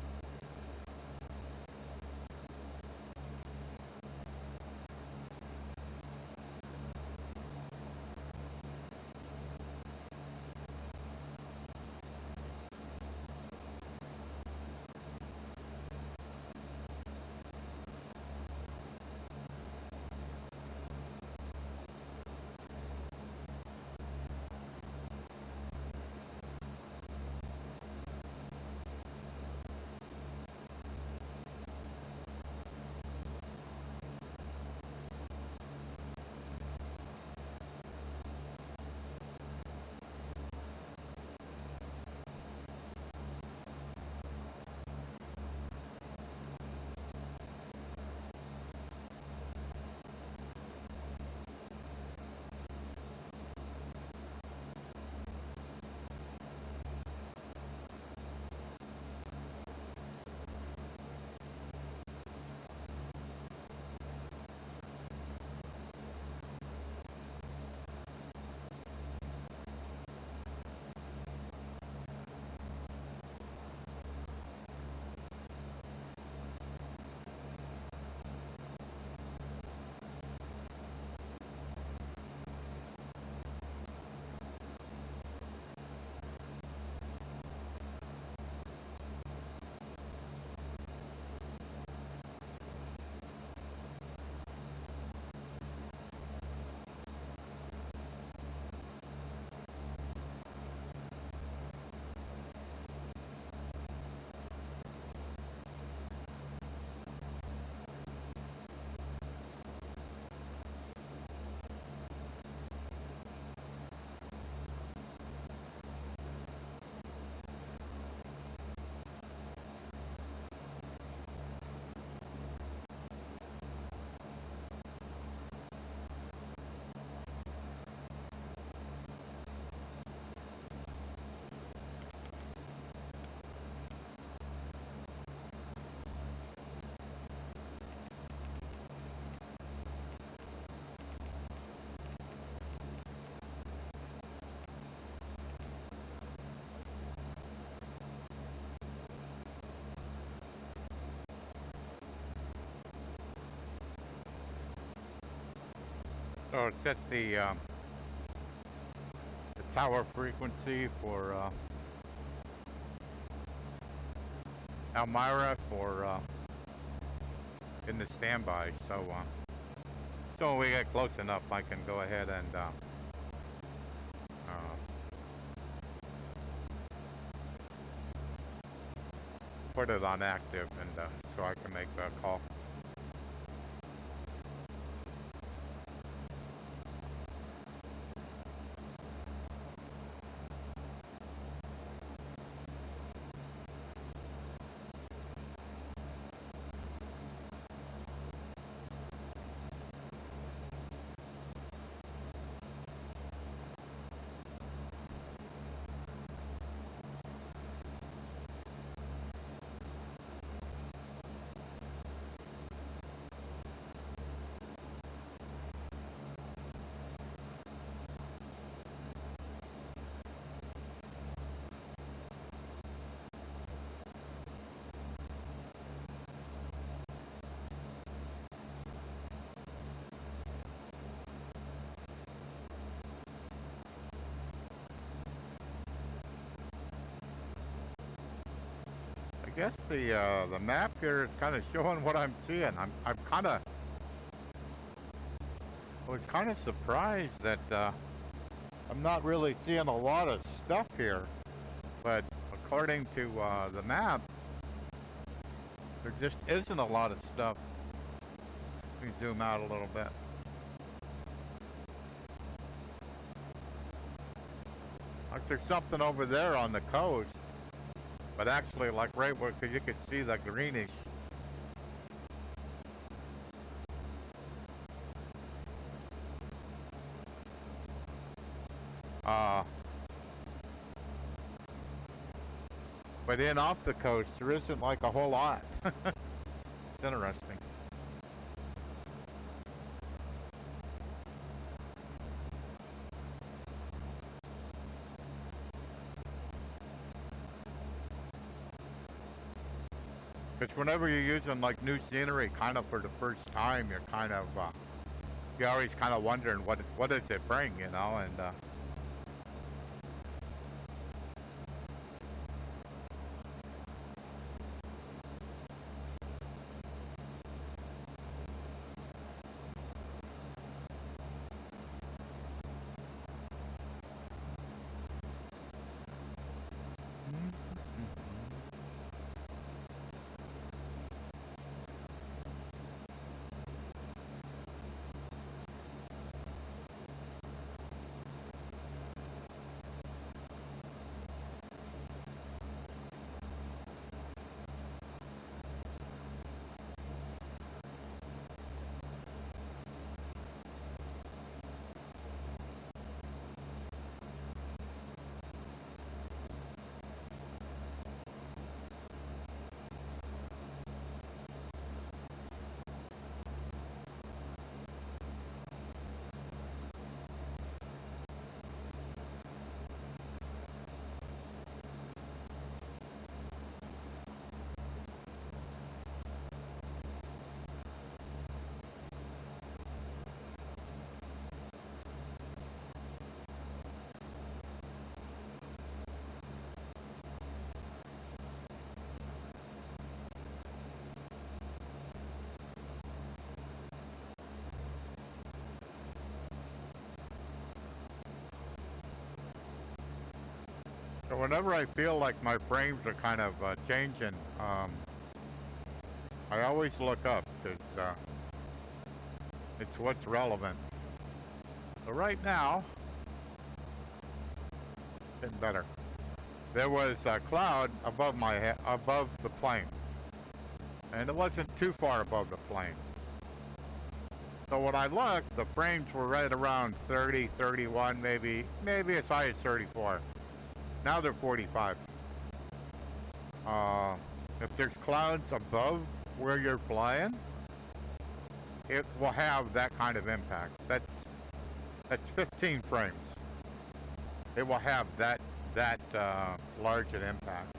So it's at the tower frequency for Elmira for in the standby. So when we get close enough, I can go ahead and put it on active, and so I can make a call. I guess the map here is kind of showing what I'm seeing. I'm kind of I was kind of surprised that I'm not really seeing a lot of stuff here, but according to the map, there just isn't a lot of stuff. Let me zoom out a little bit. Like there's something over there on the coast, but actually like right where, cause you could see the greenish. But in off the coast, there isn't like a whole lot. It's interesting. Because whenever you're using like new scenery, kind of for the first time, you're kind of you're always kind of wondering what does it bring, you know, and so whenever I feel like my frames are kind of changing, I always look up because it's what's relevant. So right now, getting better. There was a cloud above my head, above the plane, and it wasn't too far above the plane. So when I looked, the frames were right around 30, 31, maybe as high as 34. Now they're 45. If there's clouds above where you're flying, it will have that kind of impact. That's 15 frames. It will have that large an impact.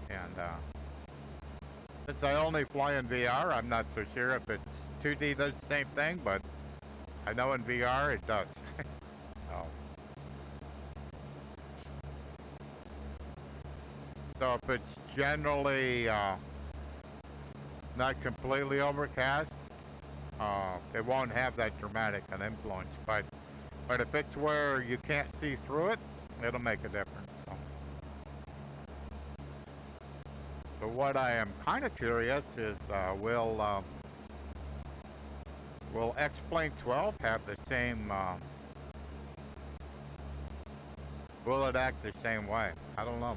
And since I only fly in VR, I'm not so sure if it's 2D does the same thing, but I know in VR it does. So if it's generally not completely overcast, it won't have that dramatic an influence. But if it's where you can't see through it, it'll make a difference. So what I am kind of curious is, will X-Plane 12 have the same? Will it act the same way? I don't know.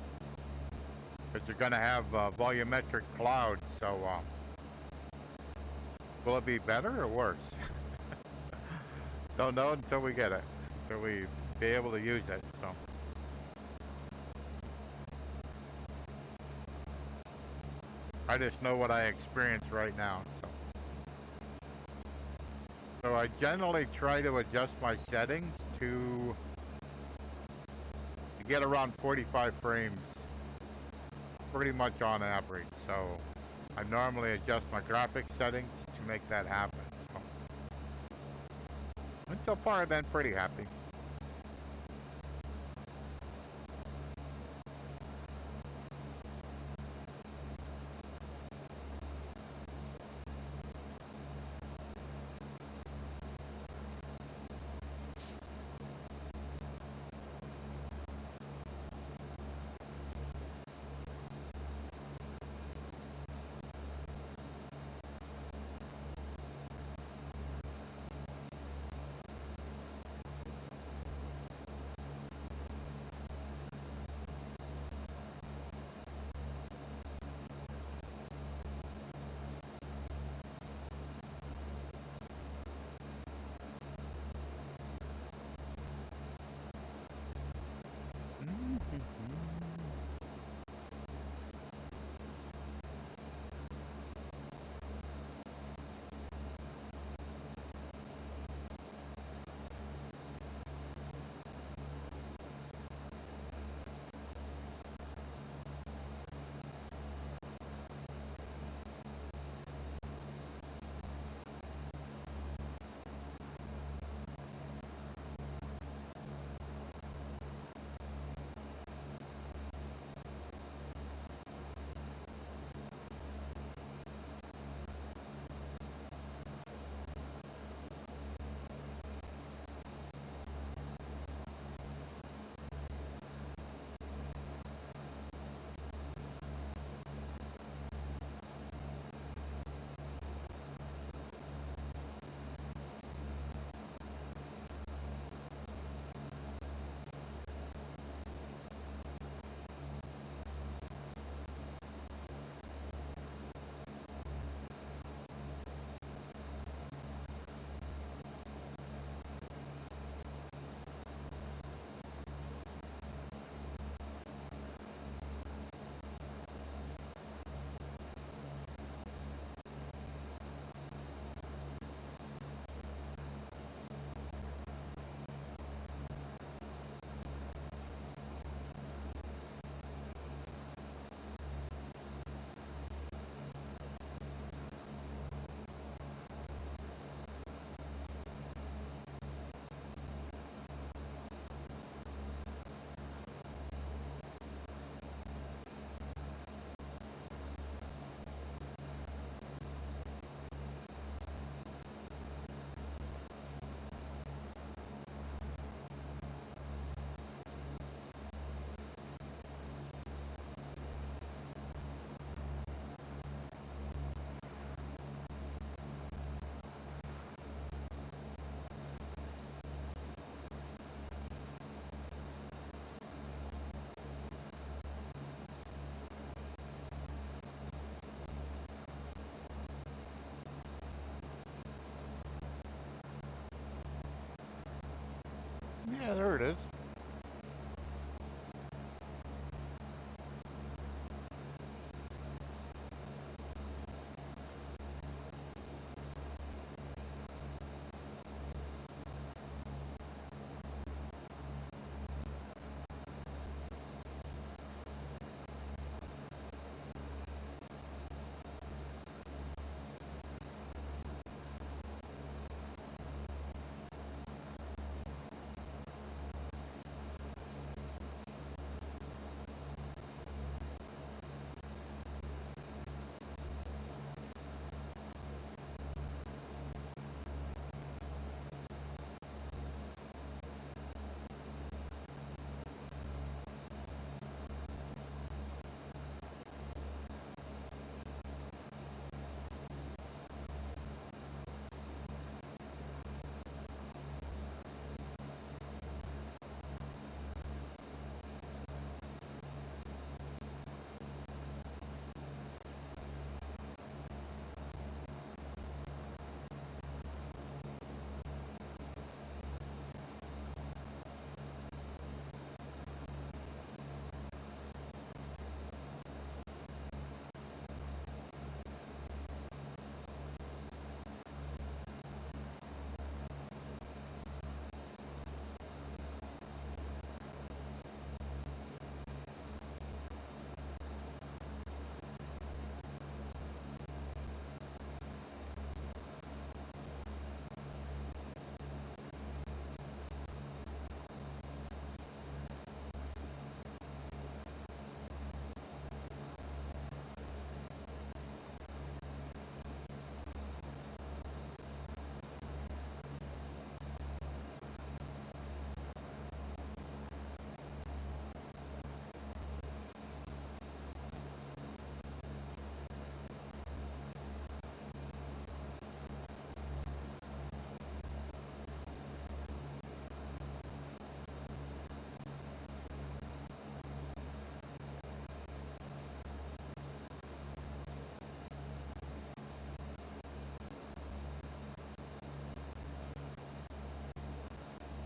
Because you're going to have volumetric clouds, so will it be better or worse? Don't know until we get it, until we be able to use it. So I just know what I experience right now. So I generally try to adjust my settings to get around 45 frames pretty much on average. So I normally adjust my graphics settings to make that happen. And so far I've been pretty happy. Yeah, there it is.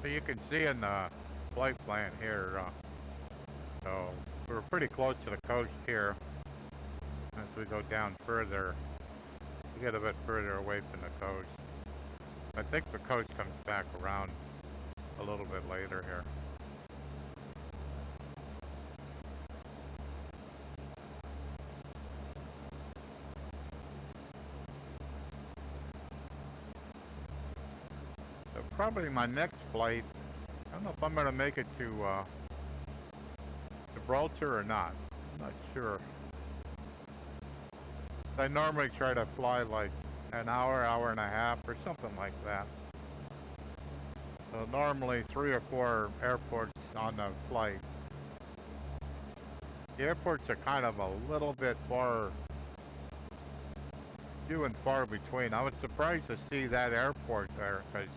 So you can see in the flight plan here, so we're pretty close to the coast here. As we go down further, we get a bit further away from the coast. I think the coast comes back around a little bit later here. So probably my next flight, I don't know if I'm going to make it to Gibraltar or not. I'm not sure. I normally try to fly like an hour, hour and a half, or something like that. So normally 3 or 4 airports on the flight. The airports are kind of a little bit few and far between. I was surprised to see that airport there because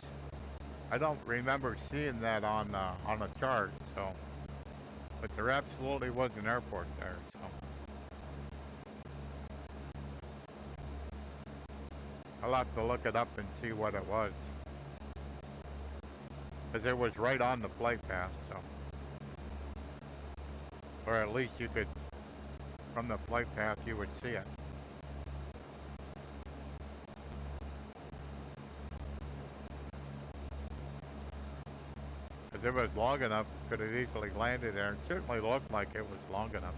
I don't remember seeing that on a chart. So, but there absolutely was an airport there. So, I'll have to look it up and see what it was, because it was right on the flight path. So, or at least you could, from the flight path, you would see it. Because if it was long enough, could have easily landed there, and certainly looked like it was long enough.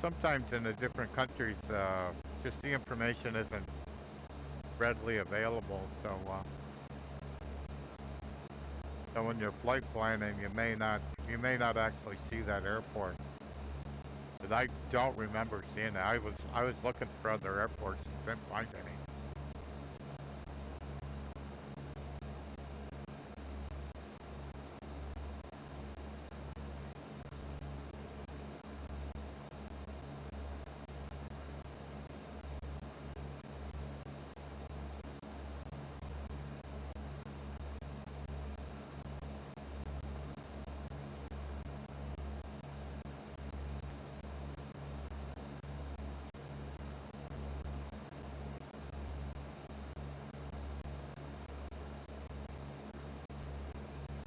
Sometimes in the different countries, just the information isn't readily available. So when you're flight planning, you may not actually see that airport. But I don't remember seeing it. I was looking for other airports and didn't find any.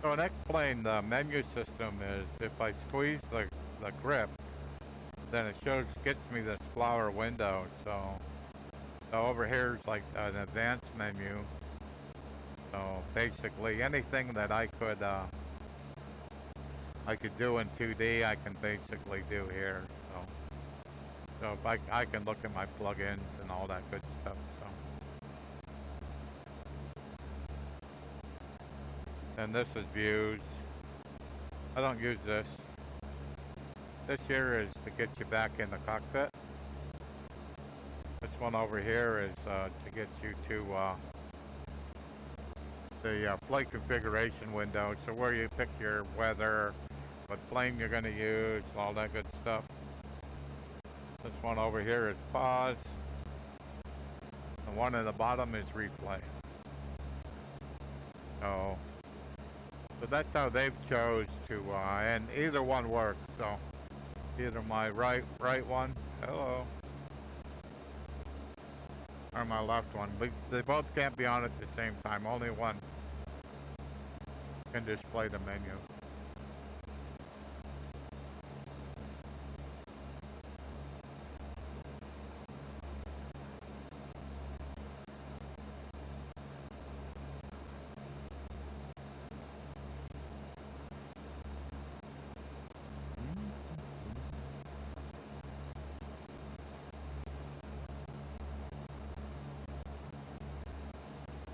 So an X-Plane menu system is if I squeeze the grip, then it gets me this flower window. So over here is like an advanced menu. So basically anything that I could do in 2D, I can basically do here. So if I can look at my plugins and all that good stuff. So. And this is views. I don't use this. This here is to get you back in the cockpit. This one over here is to get you to the flight configuration window. So where you pick your weather, what plane you're going to use, all that good stuff. This one over here is pause. The one at the bottom is replay. So that's how they've chose to, and either one works. So either my right one, hello, or my left one. They both can't be on at the same time. Only one can display the menu.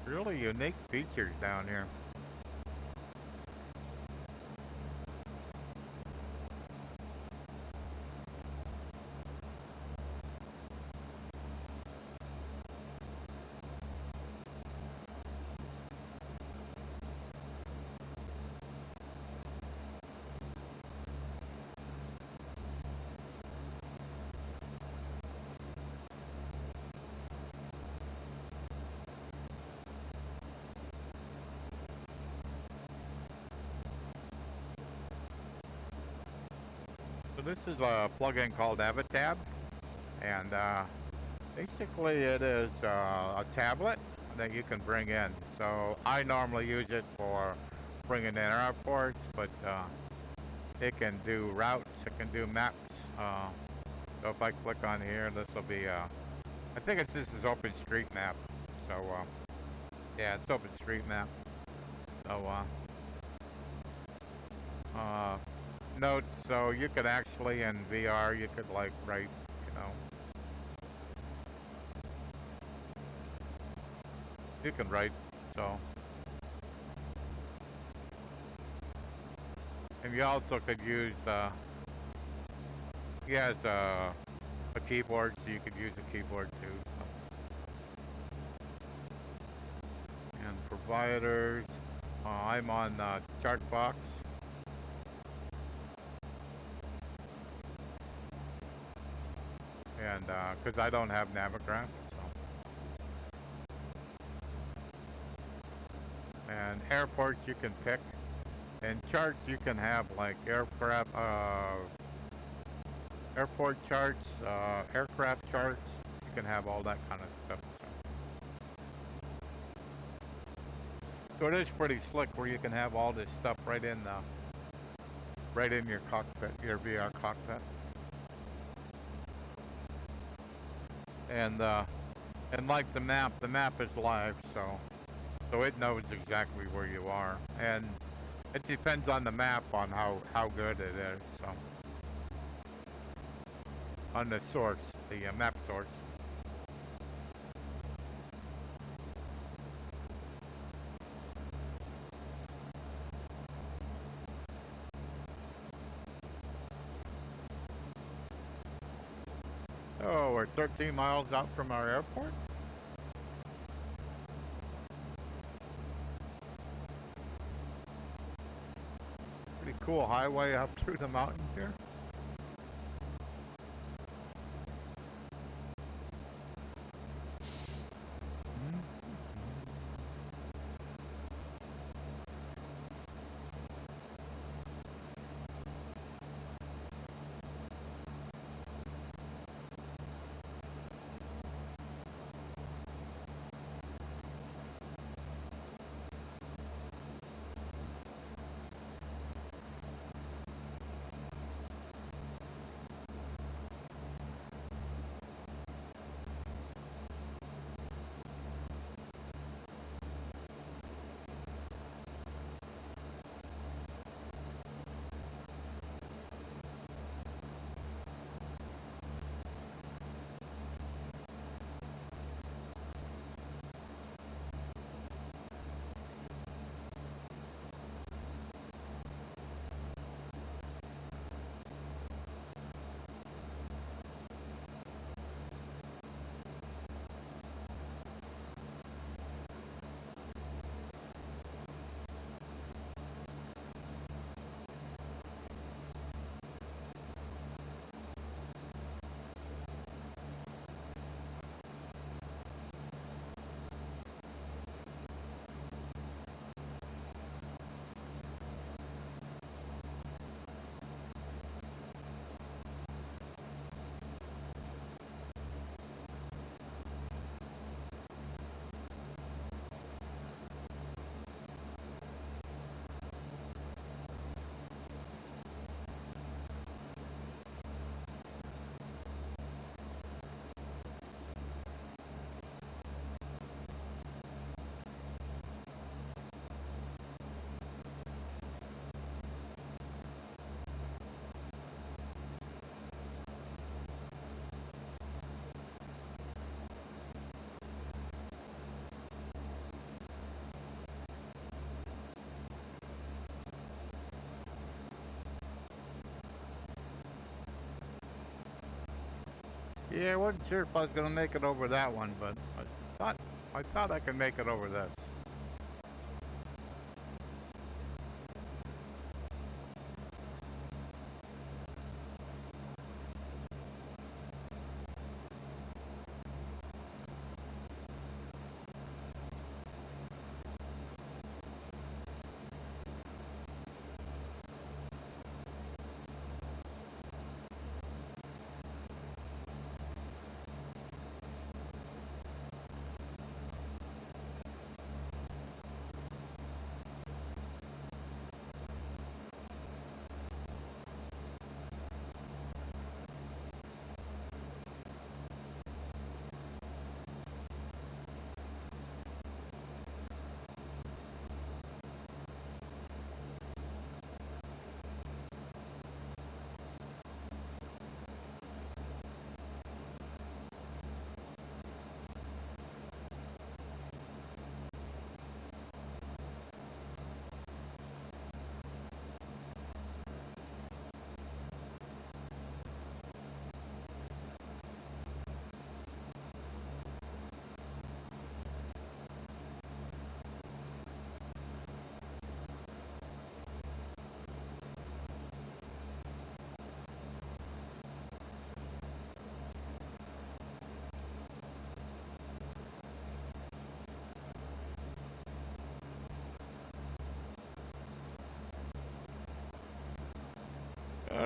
Really unique features down here. So this is a plugin called Avatab, and basically it is a tablet that you can bring in. So I normally use it for bringing in airports, but it can do routes, it can do maps. So if I click on here, this will be, I think this is OpenStreetMap. So yeah, it's OpenStreetMap. So notes, so you could actually in VR, you could like write, you can write, so. And you also could use, he has a keyboard, so you could use a keyboard too. So. And providers, I'm on Chartbox. And because I don't have Navigraph, so. And airports you can pick, and charts you can have like aircraft, airport charts, aircraft charts. You can have all that kind of stuff. So it is pretty slick where you can have all this stuff right in your cockpit, your VR cockpit. And like the map is live, so it knows exactly where you are, and it depends on the map on how good it is. So on the source, the map source. Oh, we're 13 miles out from our airport. Pretty cool highway up through the mountains here. Yeah, I wasn't sure if I was gonna make it over that one, but I thought I could make it over this.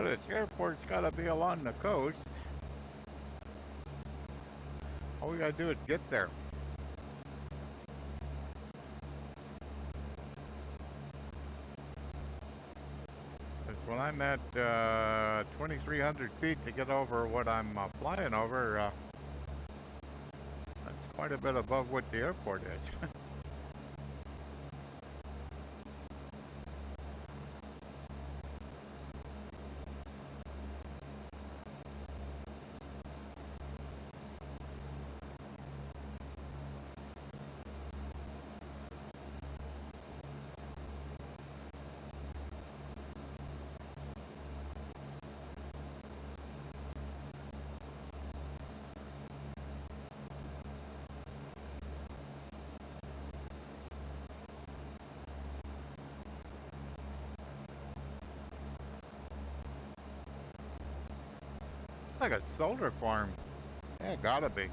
This airport's gotta be along the coast. All we gotta do is get there. 'Cause when I'm at 2,300 feet to get over what I'm flying over, that's quite a bit above what the airport is. Like a solar farm. Yeah, gotta be.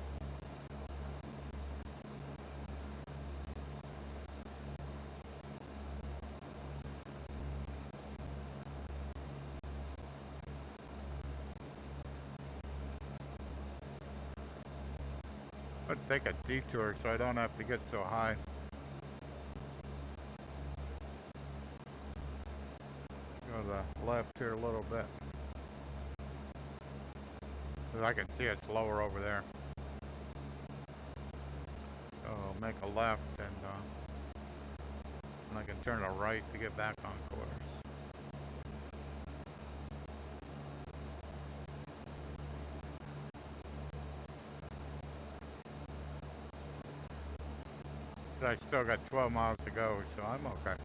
I'd take a detour so I don't have to get so high. Go to the left here a little bit. 'Cause I can see it's lower over there. So I'll make a left and I can turn a right to get back on course. But I still got 12 miles to go, so I'm okay.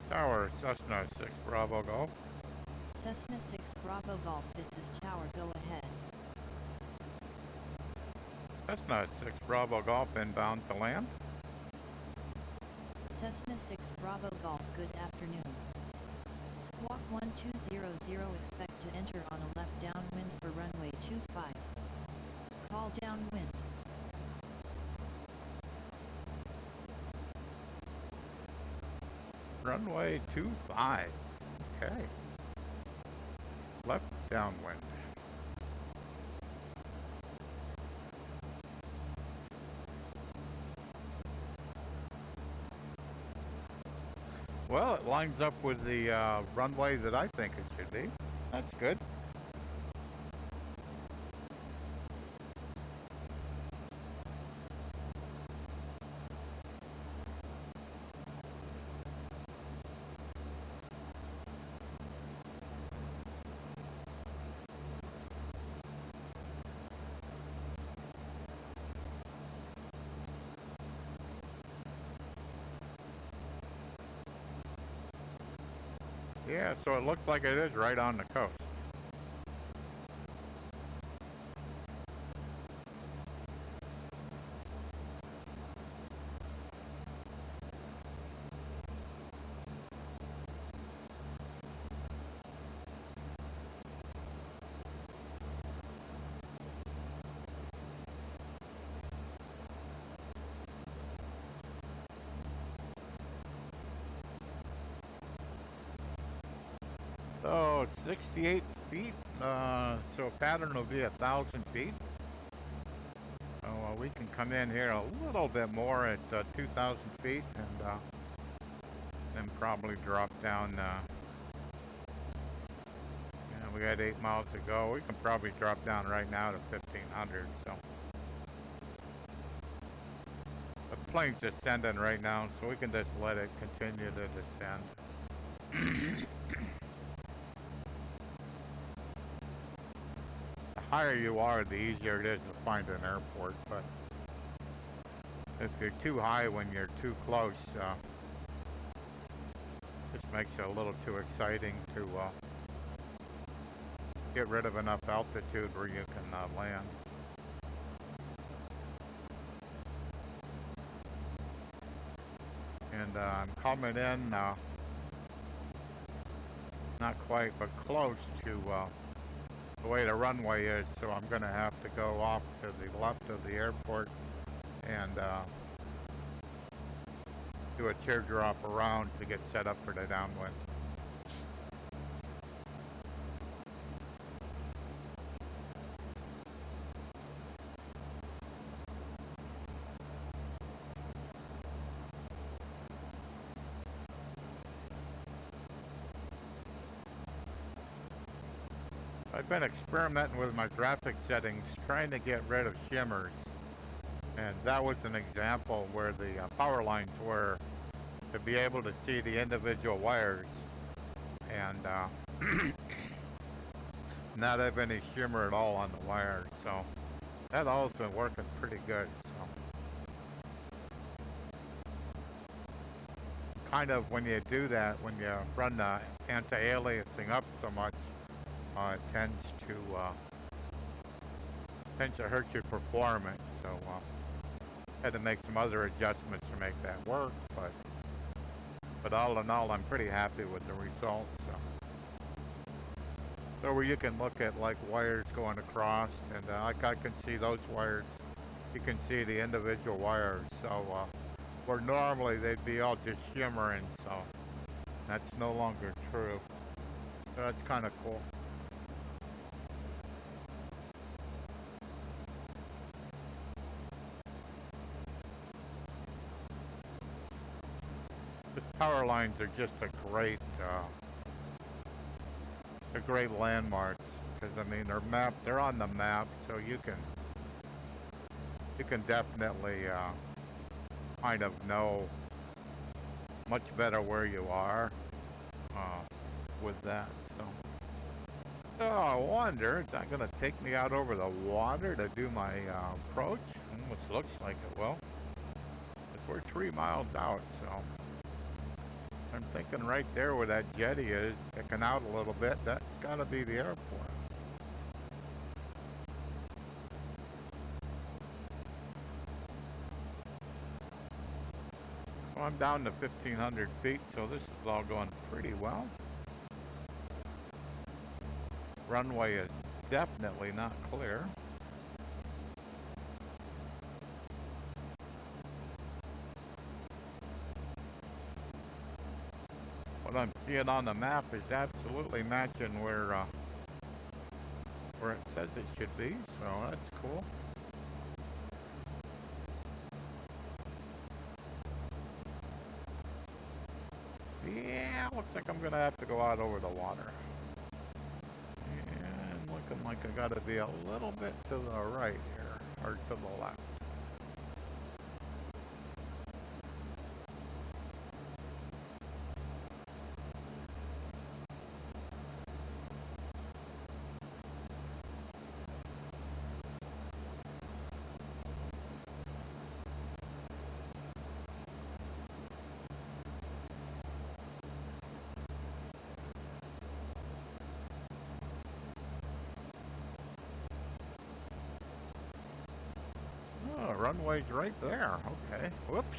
Tower, Cessna 6 Bravo Golf. Cessna 6 Bravo Golf, this is Tower, go ahead. Cessna 6 Bravo Golf inbound to land. Cessna 6 Bravo Golf, good afternoon. Squawk 1200, expect to enter on a left downwind for runway 25. Call downwind. Runway 25. Okay. Left downwind. Well, it lines up with the runway that I think it should be. That's good. Yeah, so it looks like it is right on the coast. So 68 feet, so a pattern will be 1,000 feet. So we can come in here a little bit more at 2,000 feet and then probably drop down. We got 8 miles to go. We can probably drop down right now to 1,500. So the plane's descending right now, so we can just let it continue to descend. The higher you are, the easier it is to find an airport, but if you're too high when you're too close, just makes it a little too exciting to get rid of enough altitude where you can land. And I'm coming in, not quite, but close to the way the runway is, so I'm going to have to go off to the left of the airport and do a teardrop around to get set up for the downwind. I've been experimenting with my graphic settings, trying to get rid of shimmers, and that was an example where the power lines were to be able to see the individual wires and not have any shimmer at all on the wires. So that all's been working pretty good. So kind of when you do that, when you run the anti-aliasing up so much, it tends to hurt your performance. So had to make some other adjustments to make that work, but all in all, I'm pretty happy with the results. So where you can look at like wires going across, and like I can see those wires, you can see the individual wires. So where normally they'd be all just shimmering, so that's no longer true. So that's kind of cool. The power lines are just a great landmarks, because I mean they're on the map, so you can definitely kind of know much better where you are with that. So I wonder, is that going to take me out over the water to do my approach? Almost looks like it will. But we're 3 miles out, so I'm thinking right there where that jetty is, sticking out a little bit, that's got to be the airport. Well, I'm down to 1,500 feet, so this is all going pretty well. Runway is definitely not clear. What I'm seeing on the map is absolutely matching where it says it should be, so that's cool. Looks like I'm gonna have to go out over the water. And looking like I gotta be a little bit to the right here, or to the left. Oh, runway's right there. Okay. Whoops.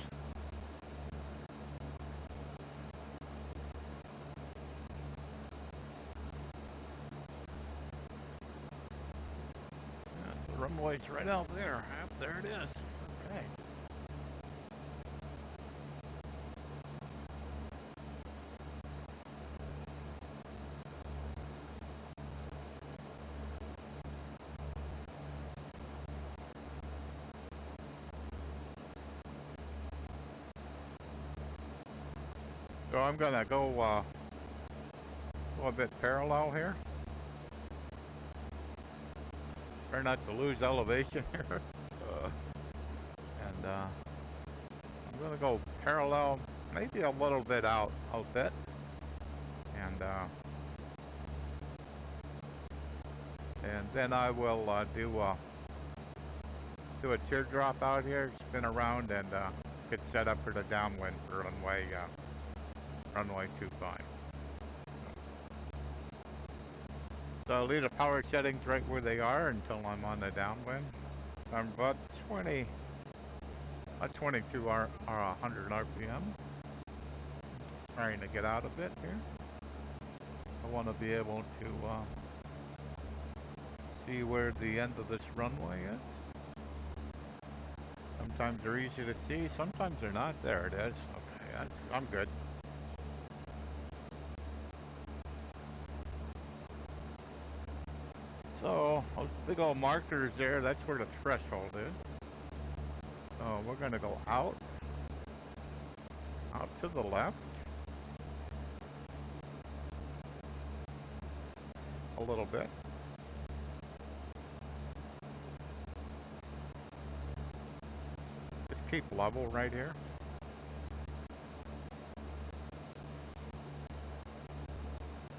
Yeah, the runway's right out there. Yep, there it is. Okay. So I'm gonna go a bit parallel here. Try not to lose elevation here. I'm gonna go parallel, maybe a little bit out a bit, and then I will do a teardrop out here, spin around, and get set up for the downwind for runway 25. So I'll leave the power settings right where they are until I'm on the downwind. I'm about 22 or 100 RPM. Trying to get out a bit here. I want to be able to see where the end of this runway is. Sometimes they're easy to see, sometimes they're not. There it is. Okay, I'm good. So, those big old markers there, that's where the threshold is. So we're going to go out to the left. A little bit. Just keep level right here.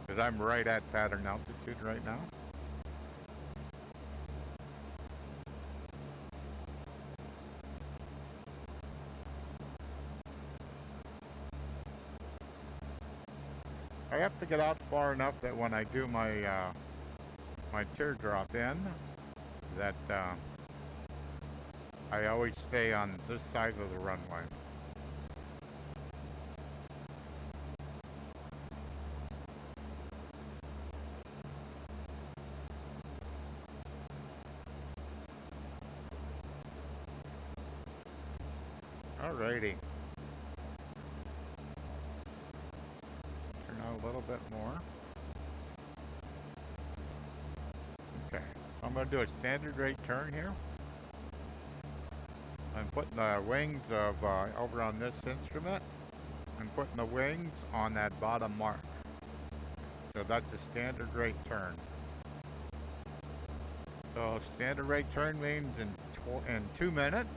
Because I'm right at pattern altitude right now. I have to get out far enough that when I do my my teardrop in, that I always stay on this side of the runway. Alrighty. Turn out a little bit more. Okay. I'm going to do a standard rate turn here. I'm putting the wings of over on this instrument. I'm putting the wings on that bottom mark. So that's a standard rate turn. So standard rate turn means in 2 minutes,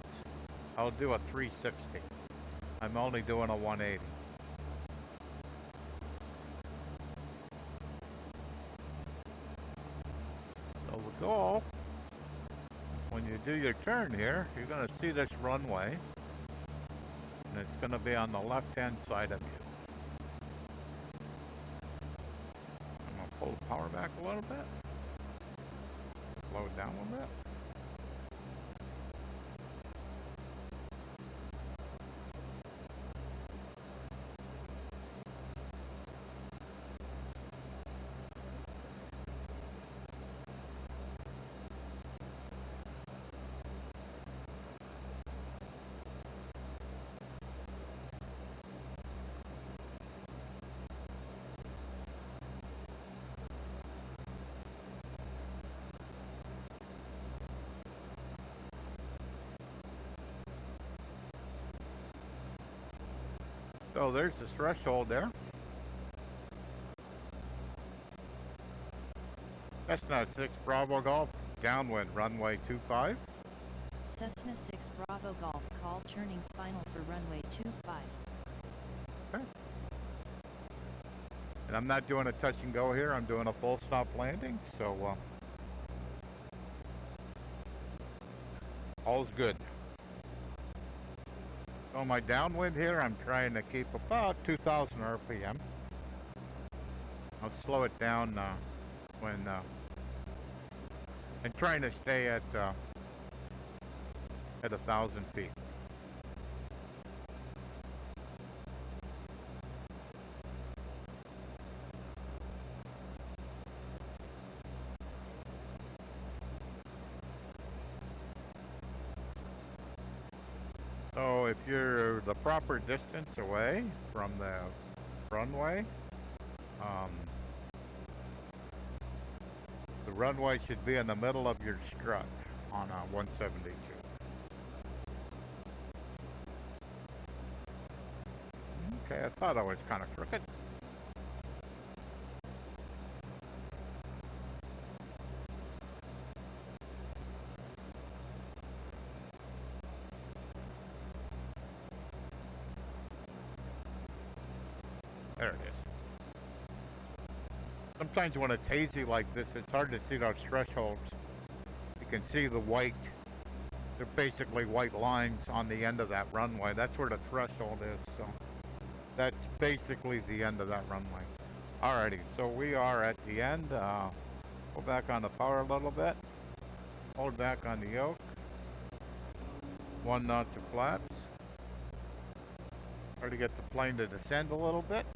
I'll do a 360. I'm only doing a 180. So the goal, when you do your turn here, you're going to see this runway, and it's going to be on the left-hand side of you. I'm going to pull the power back a little bit, slow it down a little bit. So there's the threshold there. Cessna 6 Bravo Golf, downwind, runway 25. Cessna 6 Bravo Golf, call turning final for runway 25. Okay. And I'm not doing a touch and go here, I'm doing a full stop landing, so all's good. So my downwind here, I'm trying to keep about 2,000 RPM. I'll slow it down when and trying to stay at 1,000 feet. So if you're the proper distance away from the runway, the runway should be in the middle of your strut on 172. Okay, I thought I was kind of crooked. There it is. Sometimes when it's hazy like this, it's hard to see those thresholds. You can see the white, they're basically white lines on the end of that runway. That's where the threshold is, so that's basically the end of that runway. Alrighty, so we are at the end. Go back on the power a little bit. Hold back on the yoke. 1 knot to flaps. Try to get the plane to descend a little bit.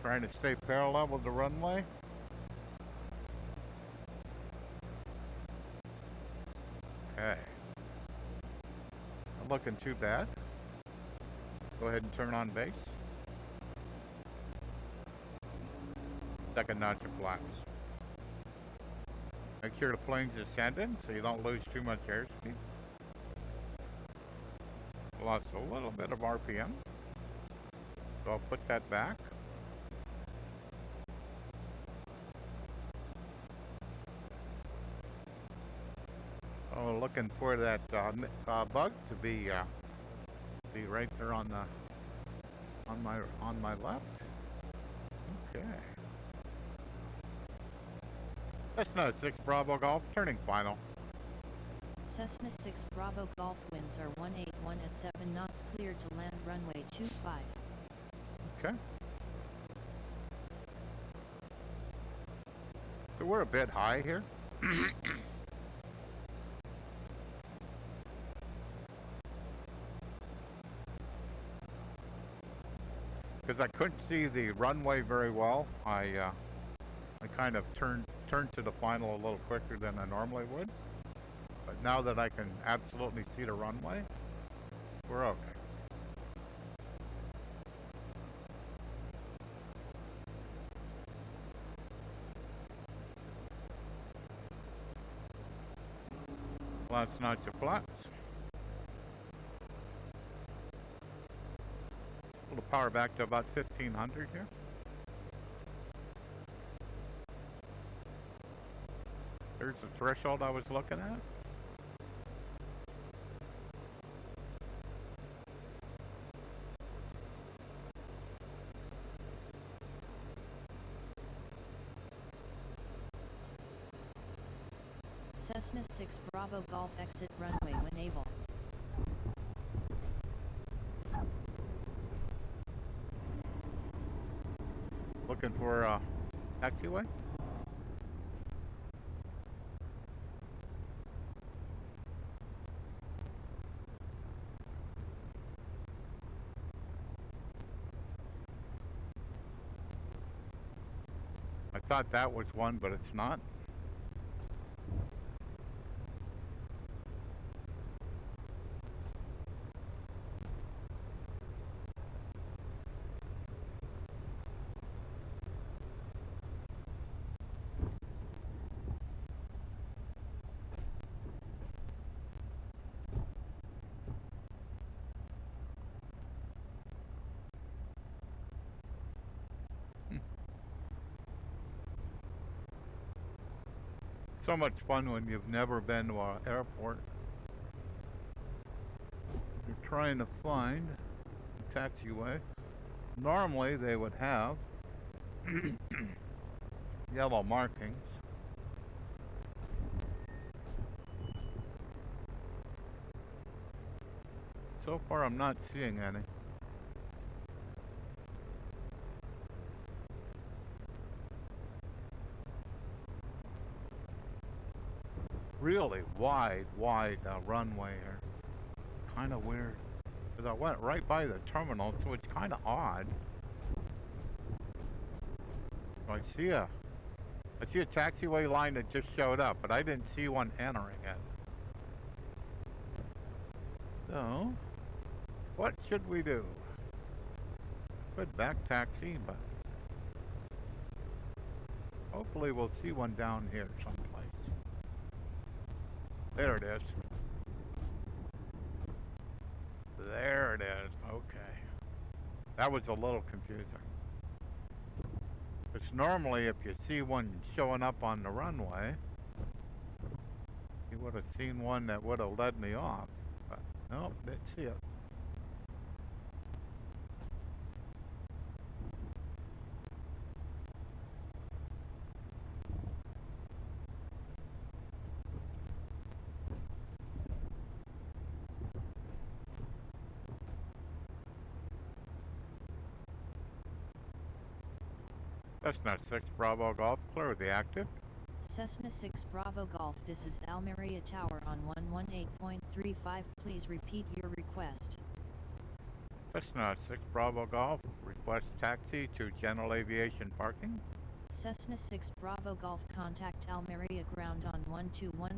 Trying to stay parallel with the runway. Okay. Not looking too bad. Go ahead and turn on base. Second notch of flaps. Make sure the plane's descending so you don't lose too much airspeed. Lost a little bit of RPM. So I'll put that back. Oh, looking for that bug to be right there on my left. Okay. Cessna 6 Bravo Golf, turning final. Cessna 6 Bravo Golf winds are 181 at 7 knots, cleared to land runway 25. Okay. So we're a bit high here. Because I couldn't see the runway very well, I kind of turned to the final a little quicker than I normally would. But now that I can absolutely see the runway, we're okay. Last notch of flaps. A little power back to about 1,500 here. There's the threshold I was looking at. Cessna 6 Bravo Golf, exit runway when able. Looking for a taxiway. I thought that was one, but it's not. So much fun when you've never been to an airport. You're trying to find a taxiway. Normally they would have yellow markings. So far I'm not seeing any. Really wide runway here. Kind of weird. Because I went right by the terminal, so it's kind of odd. I see a taxiway line that just showed up, but I didn't see one entering it. So, what should we do? Could back taxi, but hopefully we'll see one down here someplace. There it is. There it is. Okay. That was a little confusing. Because normally if you see one showing up on the runway, you would have seen one that would have led me off. But nope, didn't see it. Cessna 6 Bravo Golf, clear with the active. Cessna 6 Bravo Golf, this is Almeria Tower on 118.35, please repeat your request. Cessna 6 Bravo Golf, request taxi to general aviation parking. Cessna 6 Bravo Golf, contact Almeria ground on 121.7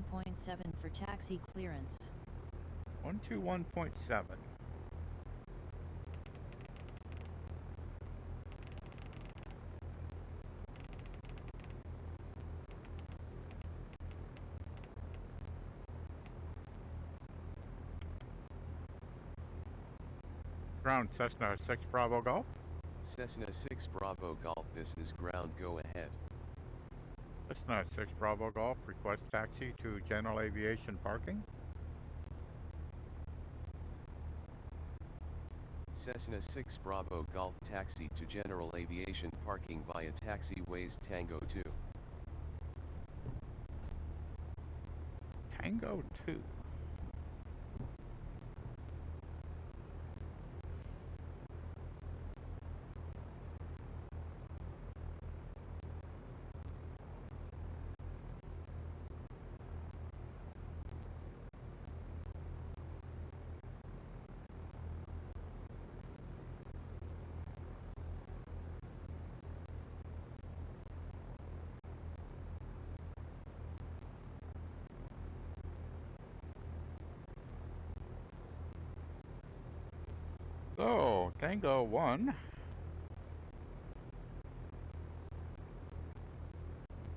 for taxi clearance. 121.7. Ground Cessna 6 Bravo Golf. Cessna 6 Bravo Golf, this is ground, go ahead. Cessna 6 Bravo Golf, request taxi to general aviation parking. Cessna 6 Bravo Golf, taxi to general aviation parking via taxiways Tango 2. Tango 2. So, Tango 1.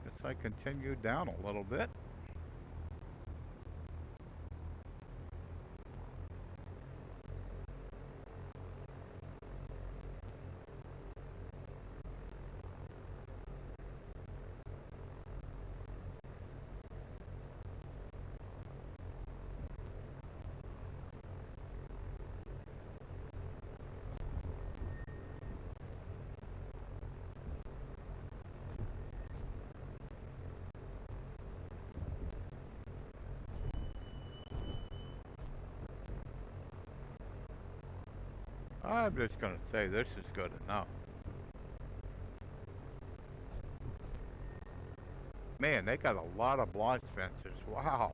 Guess I continue down a little bit. I'm just going to say this is good enough. Man, they got a lot of blotch fences. Wow.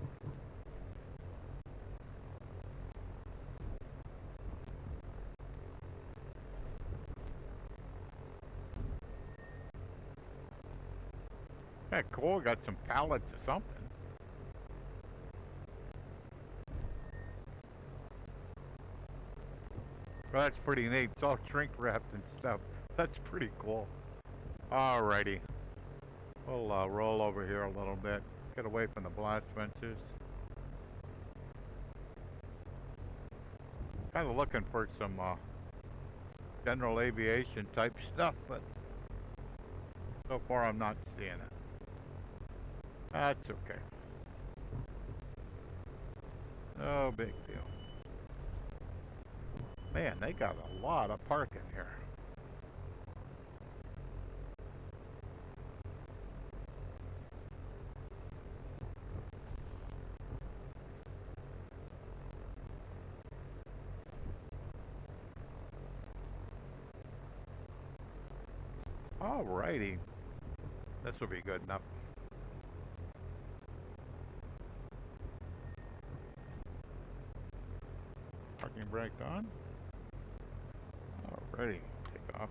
Yeah, cool. Got some pallets or something. Well, that's pretty neat. It's all shrink wrapped and stuff. That's pretty cool. Alrighty. We'll roll over here a little bit. Get away from the blast fences. Kind of looking for some general aviation type stuff, but so far I'm not seeing it. That's okay. No big deal. Man, they got a lot of parking here. Alrighty. This will be good enough. Parking brake on. Alrighty. Take off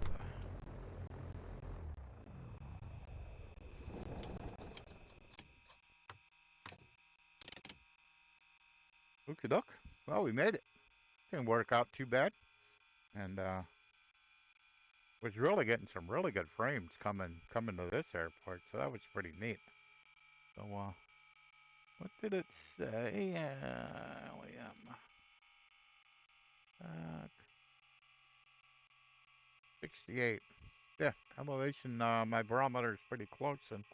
the Okie doke. Well, we made it. Didn't work out too bad. And was really getting some really good frames coming to this airport, so that was pretty neat. So what did it say? LEM 68. Yeah, elevation. My barometer is pretty close, and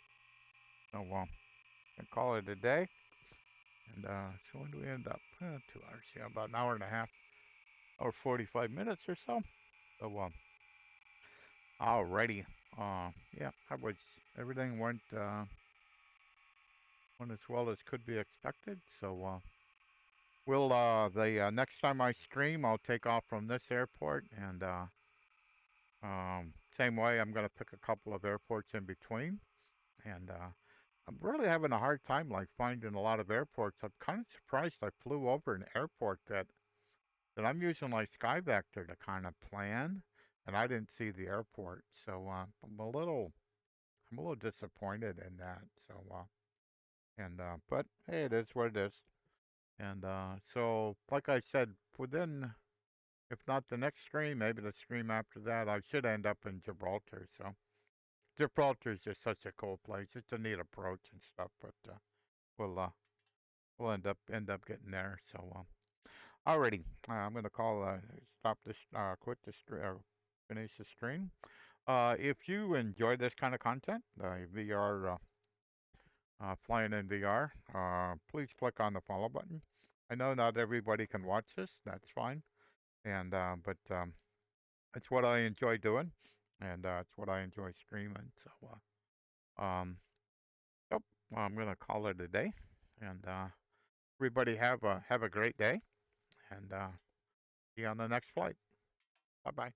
so can call it a day. And so when do we end up? 2 hours. Yeah, about an hour and a half, or 45 minutes or so. So alrighty. Yeah, everything went as well as could be expected. So we'll the next time I stream, I'll take off from this airport, and same way I'm gonna pick a couple of airports in between, and I'm really having a hard time like finding a lot of airports. I'm kind of surprised I flew over an airport that I'm using like SkyVector to kind of plan, and I didn't see the airport. So I'm a little disappointed in that. So but hey, it is what it is. And so like I said, within, if not the next stream, maybe the stream after that, I should end up in Gibraltar. So Gibraltar is just such a cool place. It's a neat approach and stuff, but we'll end up getting there. So alrighty, I'm gonna stop this, quit the finish the stream. If you enjoy this kind of content, VR, flying in VR, please click on the follow button. I know not everybody can watch this. That's fine, and but it's what I enjoy doing, and it's what I enjoy streaming. So yep, I'm gonna call it a day, and everybody have a great day, and see you on the next flight. Bye bye.